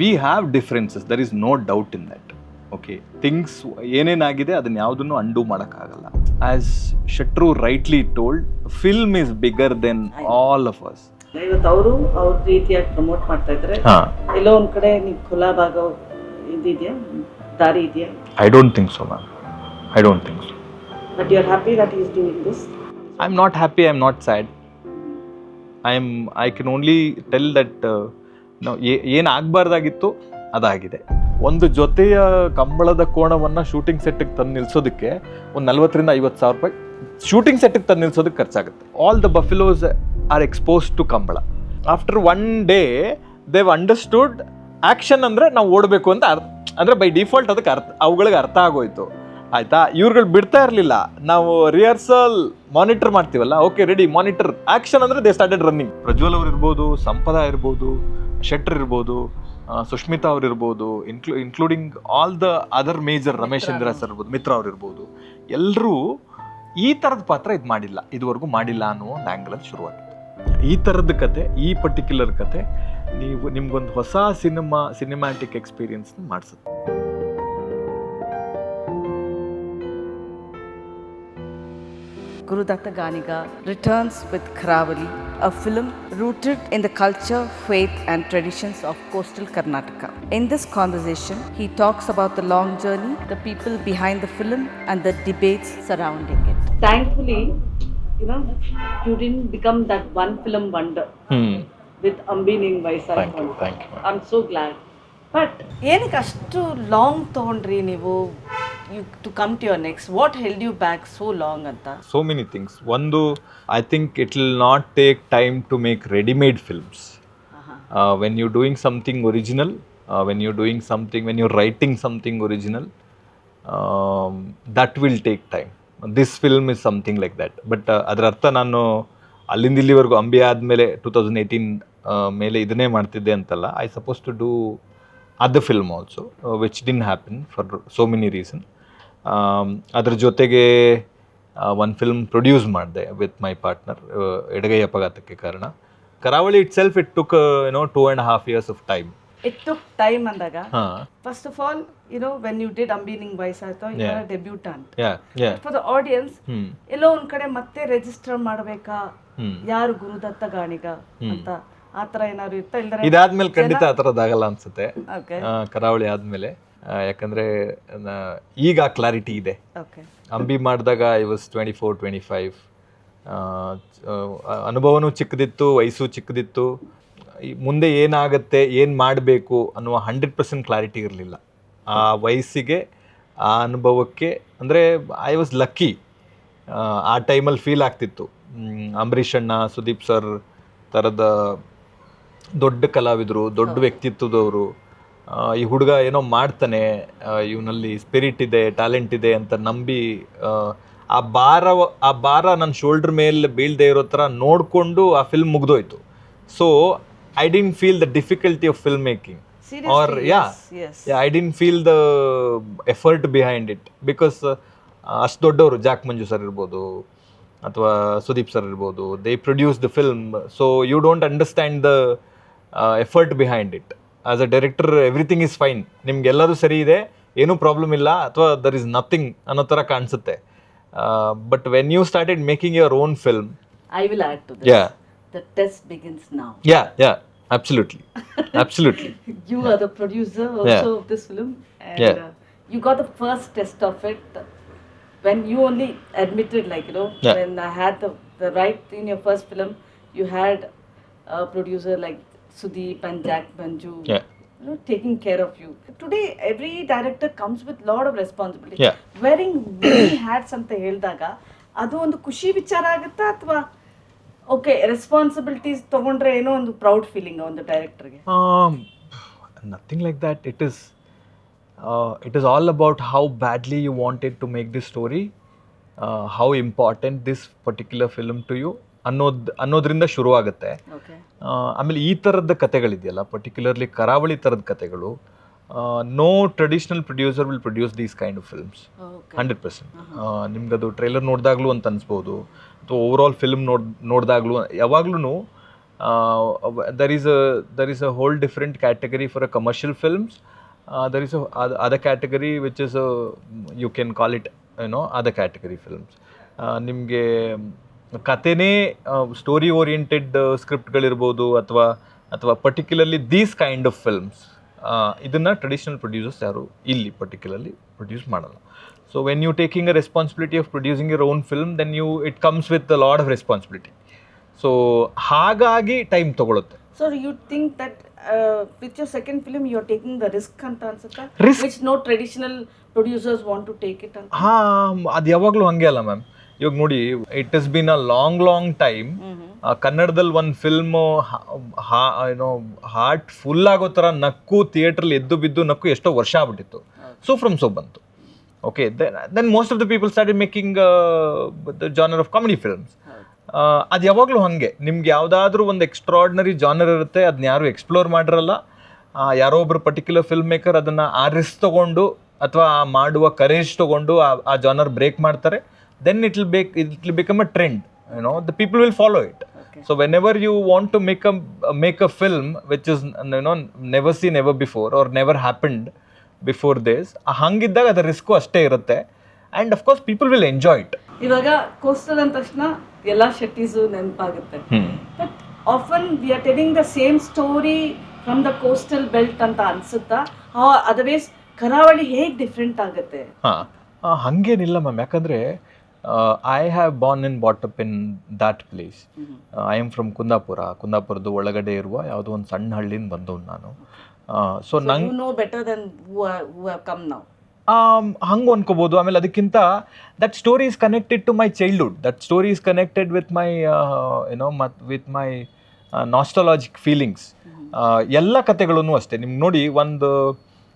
V have differences, there is no doubt in that. Okay, things ಏನೇನಾಗಿದೆ ಅದನ್ನ ಯಾವುದನ್ನು undo ಮಾಡೋಕ್ಕಾಗಲ್ಲ. ಆಸ್ ಶೆಟ್ರು rightly told, film is bigger than all of us. ಇವತ್ತು ಅವರು ಅವ್ರ ರೀತಿಯಾಗಿ ಪ್ರಮೋಟ್ ಮಾಡ್ತಾ ಇದ್ದಾರೆ. ಎಲ್ಲೋ ಒಂದ್ ಕಡೆ ನೀವು ಕೊಲಾಬ್ ಆಗೋ ಇದಿದೆಯಾ, ದಾರಿ ಇದೆಯಾ? I don't think so ma'am, I don't think so. But you are happy that he is doing this? I am not happy, I am not sad. I can only tell that ಏನು ಆಗಬಾರ್ದಾಗಿತ್ತು ಅದಾಗಿದೆ. ಒಂದು ಜೊತೆಯ ಕಂಬಳದ ಕೋಣವನ್ನು shooting ಸೆಟ್ಟಿಗೆ ತಂದು ನಿಲ್ಸೋದಕ್ಕೆ ಒಂದು 40,000-50,000 ರೂಪಾಯಿ shooting ಸೆಟ್ಟಿಗೆ ತಂದು ನಿಲ್ಸೋದಕ್ಕೆ ಖರ್ಚಾಗುತ್ತೆ. All the buffaloes are expose to Kambala. After one day Dev understood action ಅಂದರೆ ನಾವು ಓಡಬೇಕು ಅಂತ ಅಂದರೆ ಬೈ ಡಿಫಾಲ್ಟ್ ಅದಕ್ಕೆ ಅವುಗಳಿಗೆ ಅರ್ಥ ಆಗೋಯ್ತು. ಆಯಿತಾ, ಇವ್ರುಗಳು ಬಿಡ್ತಾ ಇರಲಿಲ್ಲ. ನಾವು ರಿಹರ್ಸಲ್ ಮಾನಿಟರ್ ಮಾಡ್ತೀವಲ್ಲ, ಓಕೆ ರೆಡಿ ಮಾನಿಟರ್, ಆ್ಯಕ್ಷನ್ ಅಂದರೆ ದೇ ಸ್ಟಾರ್ಟೆಡ್ ರನ್ನಿಂಗ್. ಪ್ರಜ್ವಲ್ ಅವ್ರು ಇರ್ಬೋದು, ಸಂಪದ ಇರ್ಬೋದು, ಶೆಟ್ಟರ್ ಇರ್ಬೋದು, ಸುಷ್ಮಿತಾ ಅವ್ರು ಇರ್ಬೋದು, including all the other major, Ramesh Indra sir ಇರ್ಬೋದು, ಮಿತ್ರ ಅವ್ರು ಇರ್ಬೋದು, ಎಲ್ಲರೂ ಈ ಥರದ ಪಾತ್ರ ಇದು ಮಾಡಿಲ್ಲ, ಇದುವರೆಗೂ ಮಾಡಿಲ್ಲ ಅನ್ನೋ ಒಂದು ಆ್ಯಂಗಲಲ್ಲಿ ಶುರುವಾಗಿತ್ತು. ಈ ಥರದ ಕತೆ, ಈ ಪರ್ಟಿಕ್ಯುಲರ್ ಕತೆ ನಿಮ್ಗೊಂದು ಹೊಸ ಸಿನಿಮ್ಯಾಟಿಕ್ ಎಕ್ಸ್ಪೀರಿಯನ್ಸ್ ಮಾಡಿಸುತ್ತೆ. Gurudatta Ganiga returns with Karavali, a film rooted in the culture, faith and traditions of coastal Karnataka. In this conversation, he talks about the long journey, the people behind the film and the debates surrounding it. Thankfully, you didn't become that one film wonder with Ambi Ning Vaisa. Thank you. I'm so glad. But ಏನಕ್ಕೆ ಅಷ್ಟು long ತಗೊಂಡ್ರಿ ನೀವು to come to your next? What held you back so long anta? So many things. One, I think it will not take time to make ready-made films. When you're doing something original, when you're writing something original, that will take time. This film is something like that. But ಅದರ ಅರ್ಥ ನಾನು ಅಲ್ಲಿಂದ ಇಲ್ಲಿವರೆಗೂ ಅಂಬಿ ಆದಮೇಲೆ 2018 ಮೇಲೆ ಇದನ್ನೇ ಮಾಡ್ತಿದ್ದೆ ಅಂತಲ್ಲ. I suppose to do other film also, which didn't happen for so many reasons. ಅದ್ರ ಜೊತೆಗೆ ಒಂದು ಫಿಲ್ಮ್ ಪ್ರೊಡ್ಯೂಸ್ ಮಾಡಿದೆ ವಿತ್ ಮೈ ಪಾರ್ಟ್ನರ್, ಎಡಗೈ ಅಪಘಾತಕ್ಕೆ ಕಾರಣ. ಕರಾವಳಿ it self it took 2.5 years of time. It took time ಅಂದಾಗ, first of all, when you did Ambi Ning Vaisa, you were a debutant. Yeah. For the audience, ಎಲ್ಲೋ ಒಂದ್ ಕಡೆ ಮತ್ತೆ register ಮಾಡಬೇಕಾ, ಯಾರು ಗುರುದತ್ತ ಗಾಣಿಗ ಅಂತ ಆ ಥರ ಏನಾದ್ರು ಇತ್ತ? ಇಲ್ದರೆ ಇದಾದ್ಮೇಲೆ ಖಂಡಿತ ಆ ಥರದ್ದಾಗಲ್ಲ ಅನ್ಸುತ್ತೆ, ಕರಾವಳಿ ಆದ್ಮೇಲೆ. ಯಾಕಂದ್ರೆ ಈಗ ಕ್ಲಾರಿಟಿ ಇದೆ. ಅಂಬಿ ಮಾಡಿದಾಗ ಐ ವಾಸ್ 24-25, ಅನುಭವನೂ ಚಿಕ್ಕದಿತ್ತು, ವಯಸ್ಸು ಚಿಕ್ಕದಿತ್ತು. ಮುಂದೆ ಏನಾಗುತ್ತೆ, ಏನು ಮಾಡಬೇಕು ಅನ್ನುವ 100% ಕ್ಲಾರಿಟಿ ಇರಲಿಲ್ಲ ಆ ವಯಸ್ಸಿಗೆ, ಆ ಅನುಭವಕ್ಕೆ. ಅಂದರೆ ಐ ವಾಸ್ ಲಕ್ಕಿ. ಆ ಟೈಮಲ್ಲಿ ಫೀಲ್ ಆಗ್ತಿತ್ತು, ಅಂಬರೀಷ್ ಅಣ್ಣ, ಸುದೀಪ್ ಸರ್ ಥರದ ದೊಡ್ಡ ಕಲಾವಿದರು, ದೊಡ್ಡ ವ್ಯಕ್ತಿತ್ವದವರು, ಈ ಹುಡುಗ ಏನೋ ಮಾಡ್ತಾನೆ, ಇವನಲ್ಲಿ ಸ್ಪಿರಿಟ್ ಇದೆ, ಟ್ಯಾಲೆಂಟ್ ಇದೆ ಅಂತ ನಂಬಿ ಆ ಭಾರ ನನ್ನ ಶೋಲ್ಡರ್ ಮೇಲೆ ಬೀಳದೆ ಇರೋ ಥರ ನೋಡಿಕೊಂಡು ಆ ಫಿಲ್ಮ್ ಮುಗ್ದೋಯ್ತು. So I didn't feel the difficulty of film making, or I didn't feel the effort behind it. Because ಅಷ್ಟು ದೊಡ್ಡವರು, ಜಾಕ್ ಮಂಜು ಸರ್ ಇರ್ಬೋದು ಅಥವಾ ಸುದೀಪ್ ಸರ್ ಇರ್ಬೋದು, they produce the film. So you don't understand the effort behind it. As a director everything is fine, ನಿಮ್ಗೆಲ್ಲರೂ ಸರಿ ಇದೆ, ಏನೂ problem ಇಲ್ಲ, ಅಥವಾ ದರ್ ಇಸ್ ನಥಿಂಗ್ ಅನ್ನೋ ಥರ ಕಾಣಿಸುತ್ತೆ. But when you started making your own film, I will add to this. The test begins now. Yeah, absolutely. You are the producer also of this film, and you got the first test of it when you only admitted, when I had the right in your first film, you had a producer like Sudeep and Jack Manju, taking care of you. Today every director comes with lot of responsibility. Wearing many hats ಅಂತ ಹೇಳಿದಾಗ ಅದು ಒಂದು ಖುಷಿ ವಿಚಾರ ಆಗುತ್ತಾ, ಅಥವಾ okay responsibilities ತಗೊಂಡ್ರೆ ಏನೋ ಒಂದು ಪ್ರೌಡ್ ಫೀಲಿಂಗ್ ಒಂದು ಡೈರೆಕ್ಟರ್ಗೆ? Nothing like that. It is all about how badly you wanted to make this story, how important this particular film to you ಅನ್ನೋದ್ರಿಂದ ಶುರುವಾಗುತ್ತೆ. ಆಮೇಲೆ ಈ ಥರದ ಕತೆಗಳಿದೆಯಲ್ಲ, ಪರ್ಟಿಕ್ಯುಲರ್ಲಿ ಕರಾವಳಿ ಥರದ ಕತೆಗಳು, no traditional producer will produce these kind of films 100%. ನಿಮ್ಗದು trailer ನೋಡಿದಾಗ್ಲೂ ಅಂತ ಅನ್ಸ್ಬೋದು, ಅಥವಾ ಓವರ್ ಆಲ್ ಫಿಲ್ಮ್ ನೋಡಿದಾಗ್ಲೂ ಯಾವಾಗ್ಲೂ there is a whole different category for a commercial films. There is a other category which is a, you can call it, other category films. ನಿಮಗೆ ಕಥೆನೇ story oriented ಸ್ಕ್ರಿಪ್ಟ್ಗಳಿರ್ಬೋದು ಅಥವಾ particularly these kind of films, ಇದನ್ನು traditional producers ಯಾರು ಇಲ್ಲಿ particularly produce ಮಾಡಲ್ಲ. So when you taking a responsibility of producing your own film, then it comes with a lot of responsibility. So ಹಾಗಾಗಿ time ತಗೊಳುತ್ತೆ. So you think that with your second film you're taking the risk ಅಂತ ಅನ್ಸುತ್ತಾ? Risk? Which no traditional producers want to take it ಅಂತ. ಅದು ಯಾವಾಗಲೂ ಹಂಗೆ ಅಲ್ಲ ma'am. ಇವಾಗ ನೋಡಿ, it has been a long time. ಕನ್ನಡದಲ್ಲಿ ಒಂದು ಫಿಲ್ಮು ಹಾರ್ಟ್ ಫುಲ್ ಆಗೋ ಥರ ನಕ್ಕು, ಥಿಯೇಟ್ರಲ್ಲಿ ಎದ್ದು ಬಿದ್ದು ನಕ್ಕು ಎಷ್ಟೋ ವರ್ಷ ಆಗ್ಬಿಟ್ಟಿತ್ತು. ಸೊ ಫ್ರಮ್ ಸೋ ಬಂತು. Okay, then most of the people started making the genre of comedy films. ಅದು ಯಾವಾಗಲೂ ಹಾಗೆ, ನಿಮ್ಗೆ ಯಾವುದಾದ್ರೂ ಒಂದು ಎಕ್ಸ್ಟ್ರಾರ್ಡಿನರಿ ಜಾನರ್ ಇರುತ್ತೆ, ಅದನ್ನ ಯಾರು ಎಕ್ಸ್ಪ್ಲೋರ್ ಮಾಡಿರಲ್ಲ. ಯಾರೋ ಒಬ್ರು ಪರ್ಟಿಕ್ಯುಲರ್ ಫಿಲ್ಮ್ ಮೇಕರ್ ಅದನ್ನು ತೊಗೊಂಡು ಅಥವಾ ಮಾಡುವ ಕರೇಜ್ ತೊಗೊಂಡು ಆ ಜಾನರ್ ಬ್ರೇಕ್ ಮಾಡ್ತಾರೆ. Then it will become a trend. The people will follow it. So whenever you want to make a film which is never seen ever before or never happened before this, ಹಂಗಿದ್ದಾಗ ಅದರ risk ಅಷ್ಟೇ ಇರುತ್ತೆ. And of course people will enjoy it. ಇವಾಗ coastal ಅಂದ ತಕ್ಷಣ ಎಲ್ಲ ಶೆಟ್ಟೀಸು ನೆನಪಾಗುತ್ತೆ. But often we are telling the same story from the coastal belt ಅಂತ ಅನ್ಸುತ್ತಾ? ಅದರ್ವೈಸ್ ಕರಾವಳಿ ಹೇಗೆ ಡಿಫ್ರೆಂಟ್ ಆಗುತ್ತೆ? ಹಾಗೇನಿಲ್ಲ ಮ್ಯಾಮ್. ಯಾಕಂದರೆ I have born and bought up in that place. I am from ಕುಂದಾಪುರದ ಒಳಗಡೆ ಇರುವ ಯಾವುದೋ ಒಂದು ಸಣ್ಣ ಹಳ್ಳಿಯಿಂದ ಬಂದವನು ನಾನು. ಸೊ ನಂಗೆ you know better then who have come now. ಹಂಗೆ ಅನ್ಕೋಬೋದು. ಆಮೇಲೆ ಅದಕ್ಕಿಂತ that story is connected to my childhood. That story is connected with my with my nostalgic feelings. ಎಲ್ಲ ಕತೆಗಳೂ ಅಷ್ಟೇ. ನಿಮ್ಗೆ ನೋಡಿ, ಒಂದು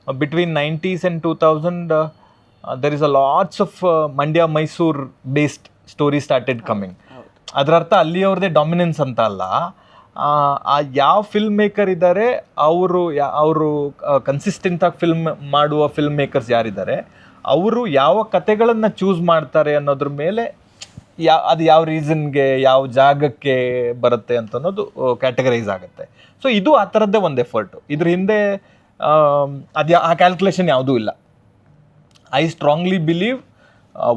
between 90s and 2000 there is a lots of Mandya Mysore based story started coming. ಅದರ ಅರ್ಥ ಅಲ್ಲಿ ಅವ್ರದ್ದೇ ಡಾಮಿನೆನ್ಸ್ ಅಂತ ಅಲ್ಲ. ಯಾವ ಫಿಲ್ಮ್ ಮೇಕರ್ ಇದ್ದಾರೆ, ಅವರು ಕನ್ಸಿಸ್ಟೆಂಟಾಗಿ ಫಿಲ್ಮ್ ಮಾಡುವ ಫಿಲ್ಮ್ ಮೇಕರ್ಸ್ ಯಾರಿದ್ದಾರೆ, ಅವರು ಯಾವ ಕತೆಗಳನ್ನು ಚೂಸ್ ಮಾಡ್ತಾರೆ ಅನ್ನೋದ್ರ ಮೇಲೆ ಅದು ಯಾವ ರೀಸನ್ಗೆ, ಯಾವ ಜಾಗಕ್ಕೆ ಬರುತ್ತೆ ಅಂತ ಅನ್ನೋದು ಕ್ಯಾಟಗರೈಸ್ ಆಗುತ್ತೆ. ಸೊ ಇದು ಆ ಥರದ್ದೇ ಒಂದು ಎಫರ್ಟು. ಇದ್ರ ಹಿಂದೆ ಆ ಕ್ಯಾಲ್ಕುಲೇಷನ್ ಯಾವುದೂ ಇಲ್ಲ. ಐ ಸ್ಟ್ರಾಂಗ್ಲಿ ಬಿಲೀವ್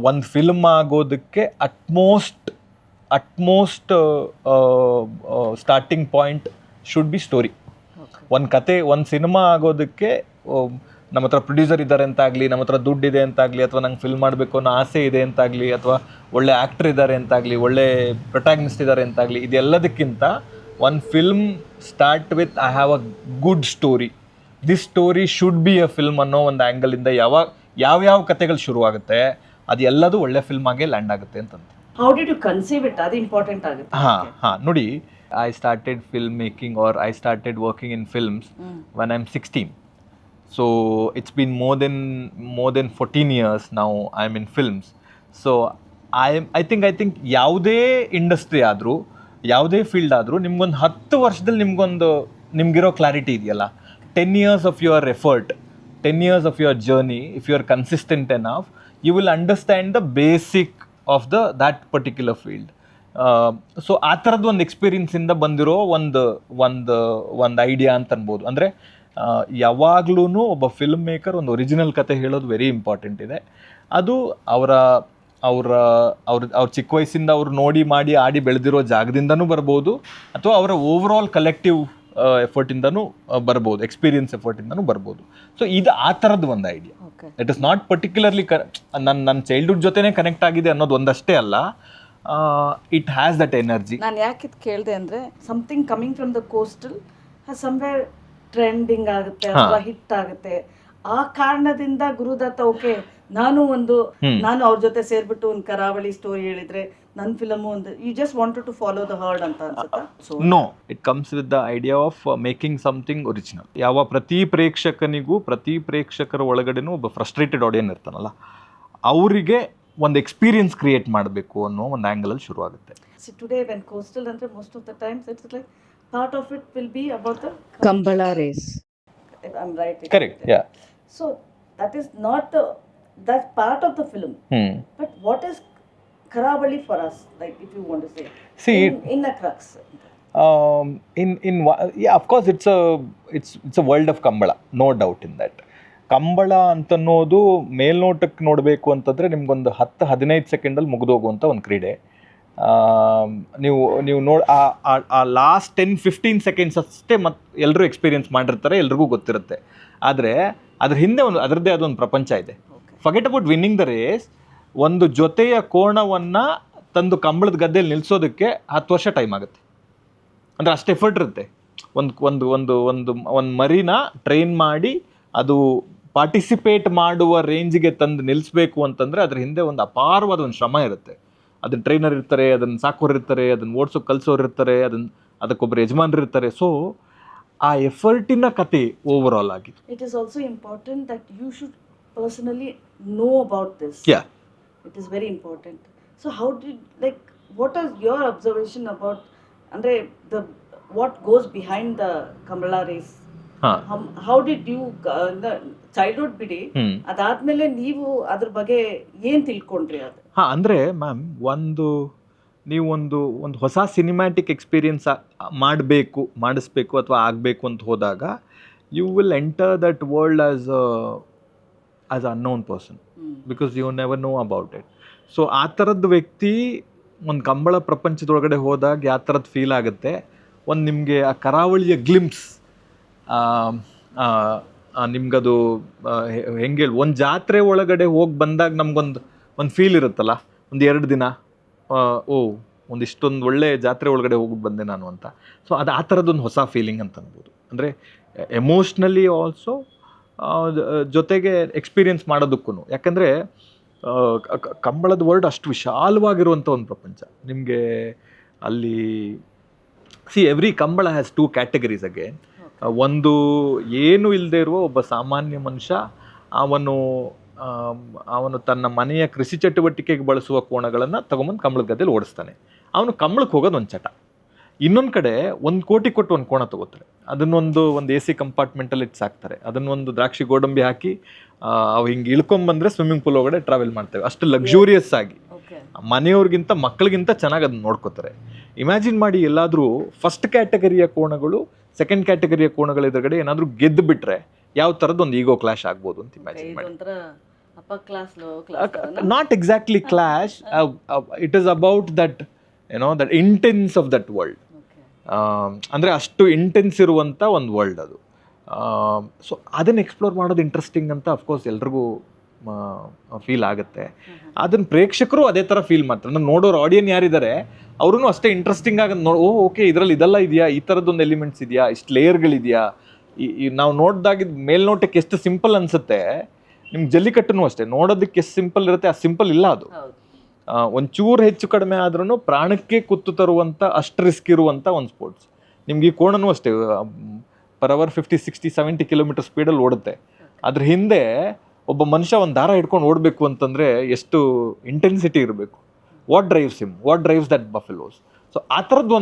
ಒಂದು ಫಿಲ್ಮ್ ಆಗೋದಕ್ಕೆ utmost starting point should be story. ಒಂದು ಕತೆ, ಒಂದು ಸಿನಿಮಾ ಆಗೋದಕ್ಕೆ ನಮ್ಮ ಹತ್ರ ಪ್ರೊಡ್ಯೂಸರ್ ಇದ್ದಾರೆ ಅಂತಾಗಲಿ, ನಮ್ಮ ಹತ್ರ ದುಡ್ಡಿದೆ ಅಂತಾಗಲಿ, ಅಥವಾ ನಂಗೆ ಫಿಲ್ಮ್ ಮಾಡಬೇಕು ಅನ್ನೋ ಆಸೆ ಇದೆ ಅಂತಾಗಲಿ, ಅಥವಾ ಒಳ್ಳೆ ಆ್ಯಕ್ಟರ್ ಇದ್ದಾರೆ ಅಂತಾಗಲಿ, ಒಳ್ಳೆ ಪ್ರೊಟ್ಯಾಗನಿಸ್ಟ್ ಇದ್ದಾರೆ ಅಂತಾಗಲಿ, ಇದೆಲ್ಲದಕ್ಕಿಂತ ಒಂದು film start with I have a good story, this story should be a film ಅನ್ನೋ ಒಂದು ಆ್ಯಂಗಲಿಂದ ಯಾವ್ಯಾವ ಕತೆಗಳು ಶುರುವಾಗುತ್ತೆ ಅದೆಲ್ಲದೂ ಒಳ್ಳೆ ಫಿಲ್ಮ್ ಆಗೇ ಲ್ಯಾಂಡ್ ಆಗುತ್ತೆ ಅಂತಂತ. How did you conceive it? ಅದು ಇಂಪಾರ್ಟೆಂಟ್ ಆಗುತ್ತೆ. ನೋಡಿ, I started film making or I started working in films when I'm 16. So it's been more than 14 years now I'm in films. So I think ಯಾವುದೇ industry ಆದರೂ, ಯಾವುದೇ field ಆದರೂ, ನಿಮ್ಗೊಂದು 10 ವರ್ಷದಲ್ಲಿ ನಿಮ್ಗಿರೋ clarity ಇದೆಯಲ್ಲ, 10 years of your effort, 10 years of your journey, if you are consistent enough, you will understand the basic of that particular field. So ಆ ಥರದ್ದು ಒಂದು ಎಕ್ಸ್ಪೀರಿಯನ್ಸಿಂದ ಬಂದಿರೋ ಒಂದು ಐಡಿಯಾ ಅಂತ ಅನ್ಬೋದು. ಅಂದರೆ ಯಾವಾಗ್ಲೂ ಒಬ್ಬ ಫಿಲ್ಮ್ ಮೇಕರ್ ಒಂದು ಒರಿಜಿನಲ್ ಕತೆ ಹೇಳೋದು ವೆರಿ ಇಂಪಾರ್ಟೆಂಟ್ ಇದೆ. ಅದು ಅವ್ರ ಚಿಕ್ಕ ವಯಸ್ಸಿಂದ ಅವ್ರು ನೋಡಿ ಮಾಡಿ ಆಡಿ ಬೆಳೆದಿರೋ ಜಾಗದಿಂದನೂ ಬರ್ಬೋದು, ಅಥವಾ ಅವರ ಓವರ್ ಆಲ್ ಕಲೆಕ್ಟಿವ್ ಎಫರ್ಟಿಂದನೂ ಬರ್ಬೋದು, ಎಕ್ಸ್ಪೀರಿಯನ್ಸ್ ಎಫರ್ಟಿಂದನೂ ಬರ್ಬೋದು. ಸೊ ಇದು ಆ ಥರದ್ದು ಒಂದು idea. It is not particularly ನನ್ನ ಚೈಲ್ಡ್ಹುಡ್ ಜೊತೆನೇ ಕನೆಕ್ಟ್ ಆಗಿದೆ ಅನ್ನೋದು ಒಂದಷ್ಟೇ ಅಲ್ಲ, ಇಟ್ ಹ್ಯಾಸ್ ದಟ್ ಎನರ್ಜಿ. ನಾನು ಯಾಕೆ ಇದು ಕೇಳಿದೆ ಅಂದರೆ, something coming from the coastal somewhere trending ಆಗುತ್ತೆ ಅಥವಾ ಹಿಟ್ ಆಗುತ್ತೆ. ಆ ಕಾರಣದಿಂದ ಗುರುದತ್ತ ಓಕೆ ನಾನು ಅವ್ರ ಜೊತೆ ಸೇರ್ಬಿಟ್ಟು ಒಂದು ಕರಾವಳಿ ಸ್ಟೋರಿ ಹೇಳಿದ್ರೆ ನನ್ನ ಫಿಲಮು ಒಂದು you just wanted to follow the herd ಅಂತ ಅನ್ಸುತ್ತಾ? No, it comes with the idea of making something original. ಯಾವ ಪ್ರತಿ ಪ್ರೇಕ್ಷಕರ ಒಳಗಡೆನೂ ಒಬ್ಬ ಫ್ರಸ್ಟ್ರೇಟೆಡ್ ಆಡಿಯನ್ ಇರ್ತಾನಲ್ಲ, ಅವರಿಗೆ ಒಂದು ಎಕ್ಸ್ಪೀರಿಯನ್ಸ್ ಕ್ರಿಯೇಟ್ ಮಾಡಬೇಕು ಅನ್ನೋ ಒಂದು ಆ್ಯಂಗಲಲ್ಲಿ ಶುರುವಾಗುತ್ತೆ. ಟುಡೇ ವೆನ್ ಕೋಸ್ಟಲ್ ಅಂದರೆ most of the times it's like part of it will be about the Kambala race. If I'm right. Correct, yeah. So that is not that part of the film. But what is Karavali for us? Like if you want to say. See, in a crux. Of course it's a world of Kambala, no doubt in that. Kambala ಅಂತನ್ನೋದು ಮೇಲ್ನೋಟಕ್ಕೆ ನೋಡಬೇಕು ಅಂತಂದರೆ ನಿಮ್ಗೊಂದು 10-15 ಸೆಕೆಂಡಲ್ಲಿ ಮುಗಿದೋಗುವಂಥ ಒಂದು ಕ್ರೀಡೆ. ನೀವು ನೋಡಿ ಆ ಲಾಸ್ಟ್ 10-15 ಸೆಕೆಂಡ್ಸ್ ಅಷ್ಟೇ ಎಲ್ಲರೂ ಎಕ್ಸ್ಪೀರಿಯನ್ಸ್ ಮಾಡಿರ್ತಾರೆ, ಎಲ್ರಿಗೂ ಗೊತ್ತಿರುತ್ತೆ. ಆದರೆ ಅದ್ರ ಹಿಂದೆ ಅದರದ್ದೇ ಆದ ಒಂದು ಪ್ರಪಂಚ ಇದೆ. Forget about winning the race. ಒಂದು ಜೊತೆಯ ಕೋಣವನ್ನು ತಂದು ಕಂಬಳದ ಗದ್ದೆಯಲ್ಲಿ ನಿಲ್ಲಿಸೋದಕ್ಕೆ 10 ವರ್ಷ ಟೈಮ್ ಆಗುತ್ತೆ. ಅಂದರೆ ಅಷ್ಟು ಎಫರ್ಟ್ ಇರುತ್ತೆ. ಒಂದು ಮರಿನ ಟ್ರೈನ್ ಮಾಡಿ ಅದು ಪಾರ್ಟಿಸಿಪೇಟ್ ಮಾಡುವ ರೇಂಜಿಗೆ ತಂದು ನಿಲ್ಲಿಸ್ಬೇಕು ಅಂತಂದರೆ ಅದ್ರ ಹಿಂದೆ ಒಂದು ಅಪಾರವಾದ ಒಂದು ಶ್ರಮ ಇರುತ್ತೆ. ಅದನ್ನ ಟ್ರೈನರ್ ಇರ್ತಾರೆ, ಅದನ್ನು ಸಾಕೋರು ಇರ್ತಾರೆ, ಅದನ್ನು ಓಡಿಸೋಕೆ ಕಲಿಸೋರು ಇರ್ತಾರೆ, ಅದಕ್ಕೊಬ್ಬರು ಯಜಮಾನರು ಇರ್ತಾರೆ. ಸೊ ಆ ಎಫರ್ಟಿನ ಕತೆ ಓವರ್ ಆಲ್ ಆಗಿ. It is also important that you should personally know about this. Yeah. It is very important. So how did, like, what is your observation about andre what goes behind the Kambala race? How did you childhood ಬಿಡಿ ಅದಾದ್ಮೇಲೆ ನೀವು ಅದ್ರ ಬಗ್ಗೆ ಏನ್ ತಿಳ್ಕೊಂಡ್ರಿ? ಅದು ಅಂದರೆ ma'am, ನೀವು ಒಂದು ಹೊಸ ಸಿನಿಮ್ಯಾಟಿಕ್ ಎಕ್ಸ್ಪೀರಿಯನ್ಸ್ ಮಾಡಿಸ್ಬೇಕು ಅಥವಾ ಆಗಬೇಕು ಅಂತ ಹೋದಾಗ you will enter that world as unknown person, because you never know about it. So ಆ ಥರದ್ದು ವ್ಯಕ್ತಿ ಒಂದು ಕಂಬಳ ಪ್ರಪಂಚದೊಳಗಡೆ ಹೋದಾಗ ಯಾವ ಥರದ್ದು ಫೀಲ್ ಆಗುತ್ತೆ, ನಿಮಗೆ ಆ ಕರಾವಳಿಯ ಗ್ಲಿಮ್ಸ್, ನಿಮ್ಗದು ಹೆಂಗೆ ಒಂದು ಜಾತ್ರೆ ಒಳಗಡೆ ಹೋಗಿ ಬಂದಾಗ ನಮ್ಗೊಂದು ಫೀಲ್ ಇರುತ್ತಲ್ಲ, 1-2 ದಿನ ಒಂದಿಷ್ಟೊಂದು ಒಳ್ಳೆ ಜಾತ್ರೆ ಒಳಗಡೆ ಹೋಗಿ ಬಂದೆ ನಾನು ಅಂತ. ಸೊ ಅದು ಆ ಥರದ್ದೊಂದು ಹೊಸ ಫೀಲಿಂಗ್ ಅಂತ ಅನ್ಬೋದು. ಅಂದರೆ ಎಮೋಷ್ನಲಿ ಆಲ್ಸೋ, ಜೊತೆಗೆ ಎಕ್ಸ್ಪೀರಿಯನ್ಸ್ ಮಾಡೋದಕ್ಕೂ. ಯಾಕಂದರೆ ಕಂಬಳದ ವರ್ಲ್ಡ್ ಅಷ್ಟು ವಿಶಾಲವಾಗಿರುವಂಥ ಒಂದು ಪ್ರಪಂಚ. ನಿಮಗೆ ಅಲ್ಲಿ every Kambala has 2 categories again. ಒಂದು ಏನು ಇಲ್ಲದೆ ಇರುವ ಒಬ್ಬ ಸಾಮಾನ್ಯ ಮನುಷ್ಯ, ಅವನು ತನ್ನ ಮನೆಯ ಕೃಷಿ ಚಟುವಟಿಕೆಗೆ ಬಳಸುವ ಕೋಣಗಳನ್ನು ತಗೊಂಬಂದು ಕಂಬಳದ ಗದ್ದೆಯಲ್ಲಿ ಓಡಿಸ್ತಾನೆ. ಅವನು ಕಂಬಳಕ್ಕೆ ಹೋಗೋದು ಒಂದು ಚಟ. ಇನ್ನೊಂದು ಕಡೆ 1 ಕೋಟಿ ಕೊಟ್ಟು ಒಂದು ಕೋಣ ತಗೋತಾರೆ, ಅದನ್ನೊಂದು AC ಕಂಪಾರ್ಟ್ಮೆಂಟಲ್ಲಿ ಇಟ್ಟು ಸಾಕ್ತಾರೆ, ಅದನ್ನೊಂದು ದ್ರಾಕ್ಷಿ ಗೋಡಂಬಿ ಹಾಕಿ ಅವು ಹಿಂಗೆ ಇಳ್ಕೊಂಬಂದರೆ ಸ್ವಿಮ್ಮಿಂಗ್ ಪೂಲ್ ಒಳಗಡೆ ಟ್ರಾವೆಲ್ ಮಾಡ್ತೇವೆ. ಅಷ್ಟು ಲಕ್ಸುರಿಯಸ್ ಆಗಿ ಮನೆಯವ್ರಿಗಿಂತ ಮಕ್ಕಳಿಗಿಂತ ಚೆನ್ನಾಗಿ ಅದನ್ನ ನೋಡ್ಕೋತಾರೆ. ಇಮ್ಯಾಜಿನ್ ಮಾಡಿ, ಎಲ್ಲಾದರೂ ಫಸ್ಟ್ ಕ್ಯಾಟಗರಿಯ ಕೋಣಗಳು ಸೆಕೆಂಡ್ ಕ್ಯಾಟಗರಿಯ ಕೋಣಗಳ ಎದುರುಗಡೆ ಏನಾದರೂ ಗೆದ್ದು ಬಿಟ್ರೆ ಯಾವ ಥರದ್ದು ಒಂದು ಈಗೋ ಕ್ಲಾಶ್ ಆಗ್ಬೋದು ಅಂತ ಇಮ್ಯಾಜಿನ್ ಮಾಡಿ. Not exactly clash, it is about that that intense of that world. ಅಂದರೆ ಅಷ್ಟು ಇಂಟೆನ್ಸ್ ಇರುವಂಥ ಒಂದು ವರ್ಲ್ಡ್ ಅದು. ಸೊ ಅದನ್ನು ಎಕ್ಸ್ಪ್ಲೋರ್ ಮಾಡೋದು ಇಂಟ್ರೆಸ್ಟಿಂಗ್ ಅಂತ ಅಫ್ಕೋರ್ಸ್ ಎಲ್ರಿಗೂ ಫೀಲ್ ಆಗುತ್ತೆ. ಅದನ್ನು ಪ್ರೇಕ್ಷಕರು ಅದೇ ಥರ ಫೀಲ್ ಮಾಡ್ತಾರೆ. ನಾನು ನೋಡೋರು ಆಡಿಯನ್ ಯಾರಿದ್ದಾರೆ ಅವ್ರೂ ಅಷ್ಟೇ ಇಂಟ್ರೆಸ್ಟಿಂಗ್ ಆಗಿ ಓಕೆ ಇದರಲ್ಲಿ ಇದೆಲ್ಲ ಇದೆಯಾ, ಈ ಥರದ್ದೊಂದು ಎಲಿಮೆಂಟ್ಸ್ ಇದೆಯಾ, ಇಷ್ಟು ಲೇಯರ್ಗಳಿದೆಯಾ. ನಾವು ನೋಡಿದಾಗಿದ್ದ ಮೇಲ್ನೋಟಕ್ಕೆ ಎಷ್ಟು ಸಿಂಪಲ್ ಅನಿಸುತ್ತೆ, ನಿಮ್ಗೆ ಜಲ್ಲಿಕಟ್ಟುನೂ ಅಷ್ಟೇ ನೋಡೋದಕ್ಕೆ ಎಷ್ಟು ಸಿಂಪಲ್ ಇರುತ್ತೆ, ಆ ಸಿಂಪಲ್ ಇಲ್ಲ ಅದು. ಒಂಚೂರು ಹೆಚ್ಚು ಕಡಿಮೆ ಆದ್ರೂ ಪ್ರಾಣಕ್ಕೆ ಕುತ್ತು ತರುವಂಥ ಅಷ್ಟು ರಿಸ್ಕ್ ಇರುವಂಥ ಒಂದು ಸ್ಪೋರ್ಟ್ಸ್. ನಿಮ್ಗೆ ಈ ಕೋಣನೂ ಅಷ್ಟೇ per hour 50-60-70 ಕಿಲೋಮೀಟರ್ ಸ್ಪೀಡಲ್ಲಿ ಓಡುತ್ತೆ. ಅದ್ರ ಹಿಂದೆ ಒಬ್ಬ ಮನುಷ್ಯ ಒಂದು ದಾರ ಹಿಡ್ಕೊಂಡು ಓಡಬೇಕು ಅಂತಂದರೆ ಎಷ್ಟು ಇಂಟೆನ್ಸಿಟಿ ಇರಬೇಕು. What drives that buffaloes. So ಆ ಥರದ್ದು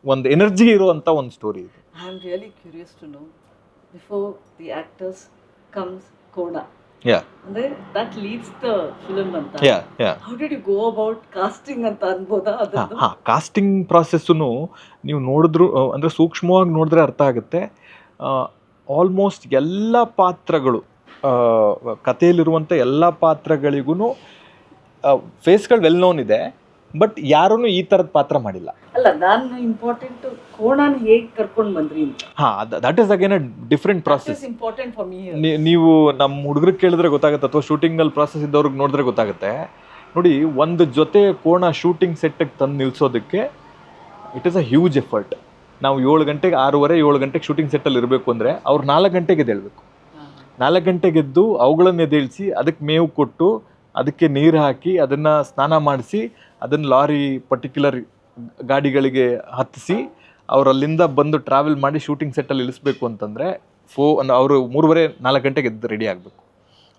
ಒಂದು ಎನರ್ಜಿ ಇರುವಂಥ ಒಂದು ಸ್ಟೋರಿ ಇದು. I am really curious to know, before the actors comes ಕೋಣ, ಅಂದ್ರೆ ದಟ್ ಲೀಡ್ಸ್ ದ ಫಿಲ್ಮ್ ಅಂತ. How did you go about casting ಅಂತ ಅನ್ಬೋದಾ? ಕಾಸ್ಟಿಂಗ್ ಪ್ರಾಸೆಸ್ಸು ನೀವು ನೋಡಿದ್ರು ಅಂದರೆ ಸೂಕ್ಷ್ಮವಾಗಿ ನೋಡಿದ್ರೆ ಅರ್ಥ ಆಗುತ್ತೆ. ಆಲ್ಮೋಸ್ಟ್ ಎಲ್ಲ ಪಾತ್ರಗಳು, ಕಥೆಯಲ್ಲಿರುವಂಥ ಎಲ್ಲ ಪಾತ್ರಗಳಿಗೂ ಫೇಸ್ಗಳು ವೆಲ್ ನೋನ್ ಇದೆ, ಬಟ್ ಯಾರೂ ಈ ಥರದ ಪಾತ್ರ ಮಾಡಿಲ್ಲ. ಅಲ್ಲ, ನಾನು ಇಂಪಾರ್ಟೆಂಟ್ ಕೋಣನ ಹೇಗೆ ಕರ್ಕೊಂಡು ಬಂದ್ರಿ ಅಂತ. That is again a different process. Important for me. ನೀವು ನಮ್ಮ ಹುಡುಗರಿಗೆ ಕೇಳಿದ್ರೆ ಗೊತ್ತಾಗುತ್ತೆ, ಅಥವಾ ಶೂಟಿಂಗಲ್ಲಿ ಪ್ರಾಸೆಸ್ ಇದ್ದವ್ರಿಗೆ ನೋಡಿದ್ರೆ ಗೊತ್ತಾಗುತ್ತೆ. ನೋಡಿ, ಒಂದು ಜೊತೆ ಕೋಣ ಶೂಟಿಂಗ್ ಸೆಟ್ಟಿಗೆ ತಂದು ನಿಲ್ಲಿಸೋದಕ್ಕೆ it is a huge effort. ನಾವು 7 ಗಂಟೆಗೆ 6:30-7 ಗಂಟೆಗೆ ಶೂಟಿಂಗ್ ಸೆಟ್ಟಲ್ಲಿ ಇರಬೇಕು ಅಂದರೆ ಅವ್ರು 4 ಗಂಟೆಗೆ ಎದ್ದೇಳಬೇಕು. 4 ಗಂಟೆಗೆ ಎದ್ದು ಅವುಗಳನ್ನು ಎದ್ದೇಳಿಸಿ ಅದಕ್ಕೆ ಮೇವು ಕೊಟ್ಟು ಅದಕ್ಕೆ ನೀರು ಹಾಕಿ ಅದನ್ನು ಸ್ನಾನ ಮಾಡಿಸಿ ಅದನ್ನು ಲಾರಿ ಪರ್ಟಿಕ್ಯುಲರ್ ಗಾಡಿಗಳಿಗೆ ಹತ್ತಿಸಿ ಅವ್ರು ಅಲ್ಲಿಂದ ಬಂದು ಟ್ರಾವೆಲ್ ಮಾಡಿ ಶೂಟಿಂಗ್ ಸೆಟ್ಟಲ್ಲಿ ಇಳಿಸ್ಬೇಕು ಅಂತಂದರೆ ಅವರು 3:30-4 ಗಂಟೆಗೆ ಎದ್ದು ರೆಡಿ ಆಗಬೇಕು.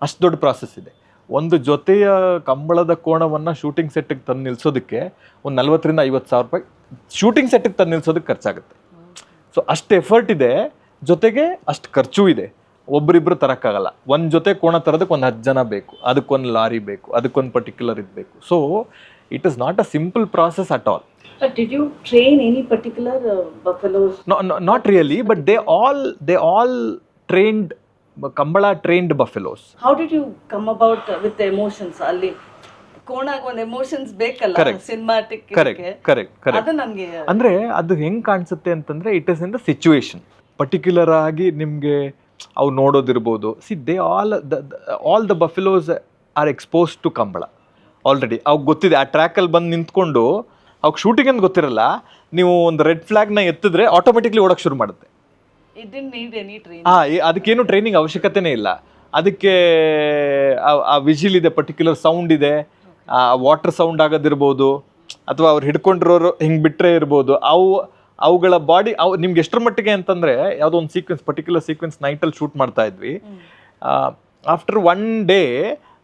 ಅಷ್ಟು ದೊಡ್ಡ ಪ್ರಾಸೆಸ್ ಇದೆ. ಒಂದು ಜೊತೆಯ ಕಂಬಳದ ಕೋಣವನ್ನು ಶೂಟಿಂಗ್ ಸೆಟ್ಟಿಗೆ ತಂದು ನಿಲ್ಲಿಸೋದಕ್ಕೆ ಒಂದು 40,000-50,000 ರೂಪಾಯಿ ಶೂಟಿಂಗ್ ಸೆಟ್ಟಿಗೆ ತಂದು ನಿಲ್ಲಿಸೋದಕ್ಕೆ ಖರ್ಚಾಗುತ್ತೆ. ಸೊ ಅಷ್ಟು ಎಫರ್ಟ್ ಇದೆ, ಜೊತೆಗೆ ಅಷ್ಟು ಖರ್ಚು ಇದೆ. ಒಬ್ಬರಿಬ್ಬರು ತರೋಕ್ಕಾಗಲ್ಲ. ಒಂದು ಜೊತೆ ಕೋಣ ತರೋದಕ್ಕೆ ಒಂದು 10 ಜನ ಬೇಕು, ಅದಕ್ಕೊಂದು ಲಾರಿ ಬೇಕು, ಅದಕ್ಕೊಂದು ಪರ್ಟಿಕ್ಯುಲರ್ ಇದು ಬೇಕು. So it is not a simple process at all. But did you train any particular buffaloes? Not really, but they all trained Kambala trained buffaloes. How did you come about with the emotions? ಅಲ್ಲಿ ಕೋಣಾಗ ಒಂದು emotions ಬೇಕಲ್ಲ cinematic correct ಅದು ನನಗೆ ಅಂದ್ರೆ ಅದು ಹೆಂಗ್ ಕಾಣಿಸುತ್ತೆ ಅಂತಂದ್ರೆ it is in the situation particular ಆಗಿ ನಿಮ್ಗೆ ಅವು ನೋಡೋದಿರ್ಬೋದು. See they all the buffaloes are expose to Kambala already. ಅವಾಗ ಗೊತ್ತಿದೆ, ಆ ಟ್ರ್ಯಾಕಲ್ಲಿ ಬಂದು ನಿಂತ್ಕೊಂಡು ಅವಾಗ ಶೂಟಿಂಗ್ ಅಂತ ಗೊತ್ತಿರಲ್ಲ, ನೀವು ಒಂದು ರೆಡ್ ಫ್ಲಾಗ್ನ ಎತ್ತಿದ್ರೆ ಆಟೋಮೆಟಿಕ್ಲಿ ಓಡೋಕೆ ಶುರು ಮಾಡುತ್ತೆ. it didn't need any training. ಅದಕ್ಕೇನು ಟ್ರೈನಿಂಗ್ ಅವಶ್ಯಕತೆನೇ ಇಲ್ಲ. ಅದಕ್ಕೆ ಆ ವಿಜಿಲ್ ಇದೆ, ಪರ್ಟಿಕ್ಯುಲರ್ ಸೌಂಡ್ ಇದೆ, ವಾಟರ್ ಸೌಂಡ್ ಆಗೋದಿರ್ಬೋದು, ಅಥವಾ ಅವ್ರು ಹಿಡ್ಕೊಂಡಿರೋರು ಹಿಂಗೆ ಬಿಟ್ಟರೆ ಇರ್ಬೋದು. ಅವುಗಳ ಬಾಡಿ ನಿಮ್ಗೆ ಎಷ್ಟರ ಮಟ್ಟಿಗೆ ಅಂತಂದರೆ, ಯಾವುದೋ ಒಂದು ಸೀಕ್ವೆನ್ಸ್, ಪರ್ಟಿಕ್ಯುಲರ್ ಸೀಕ್ವೆನ್ಸ್ ನೈಟಲ್ಲಿ ಶೂಟ್ ಮಾಡ್ತಾ ಇದ್ವಿ. After one day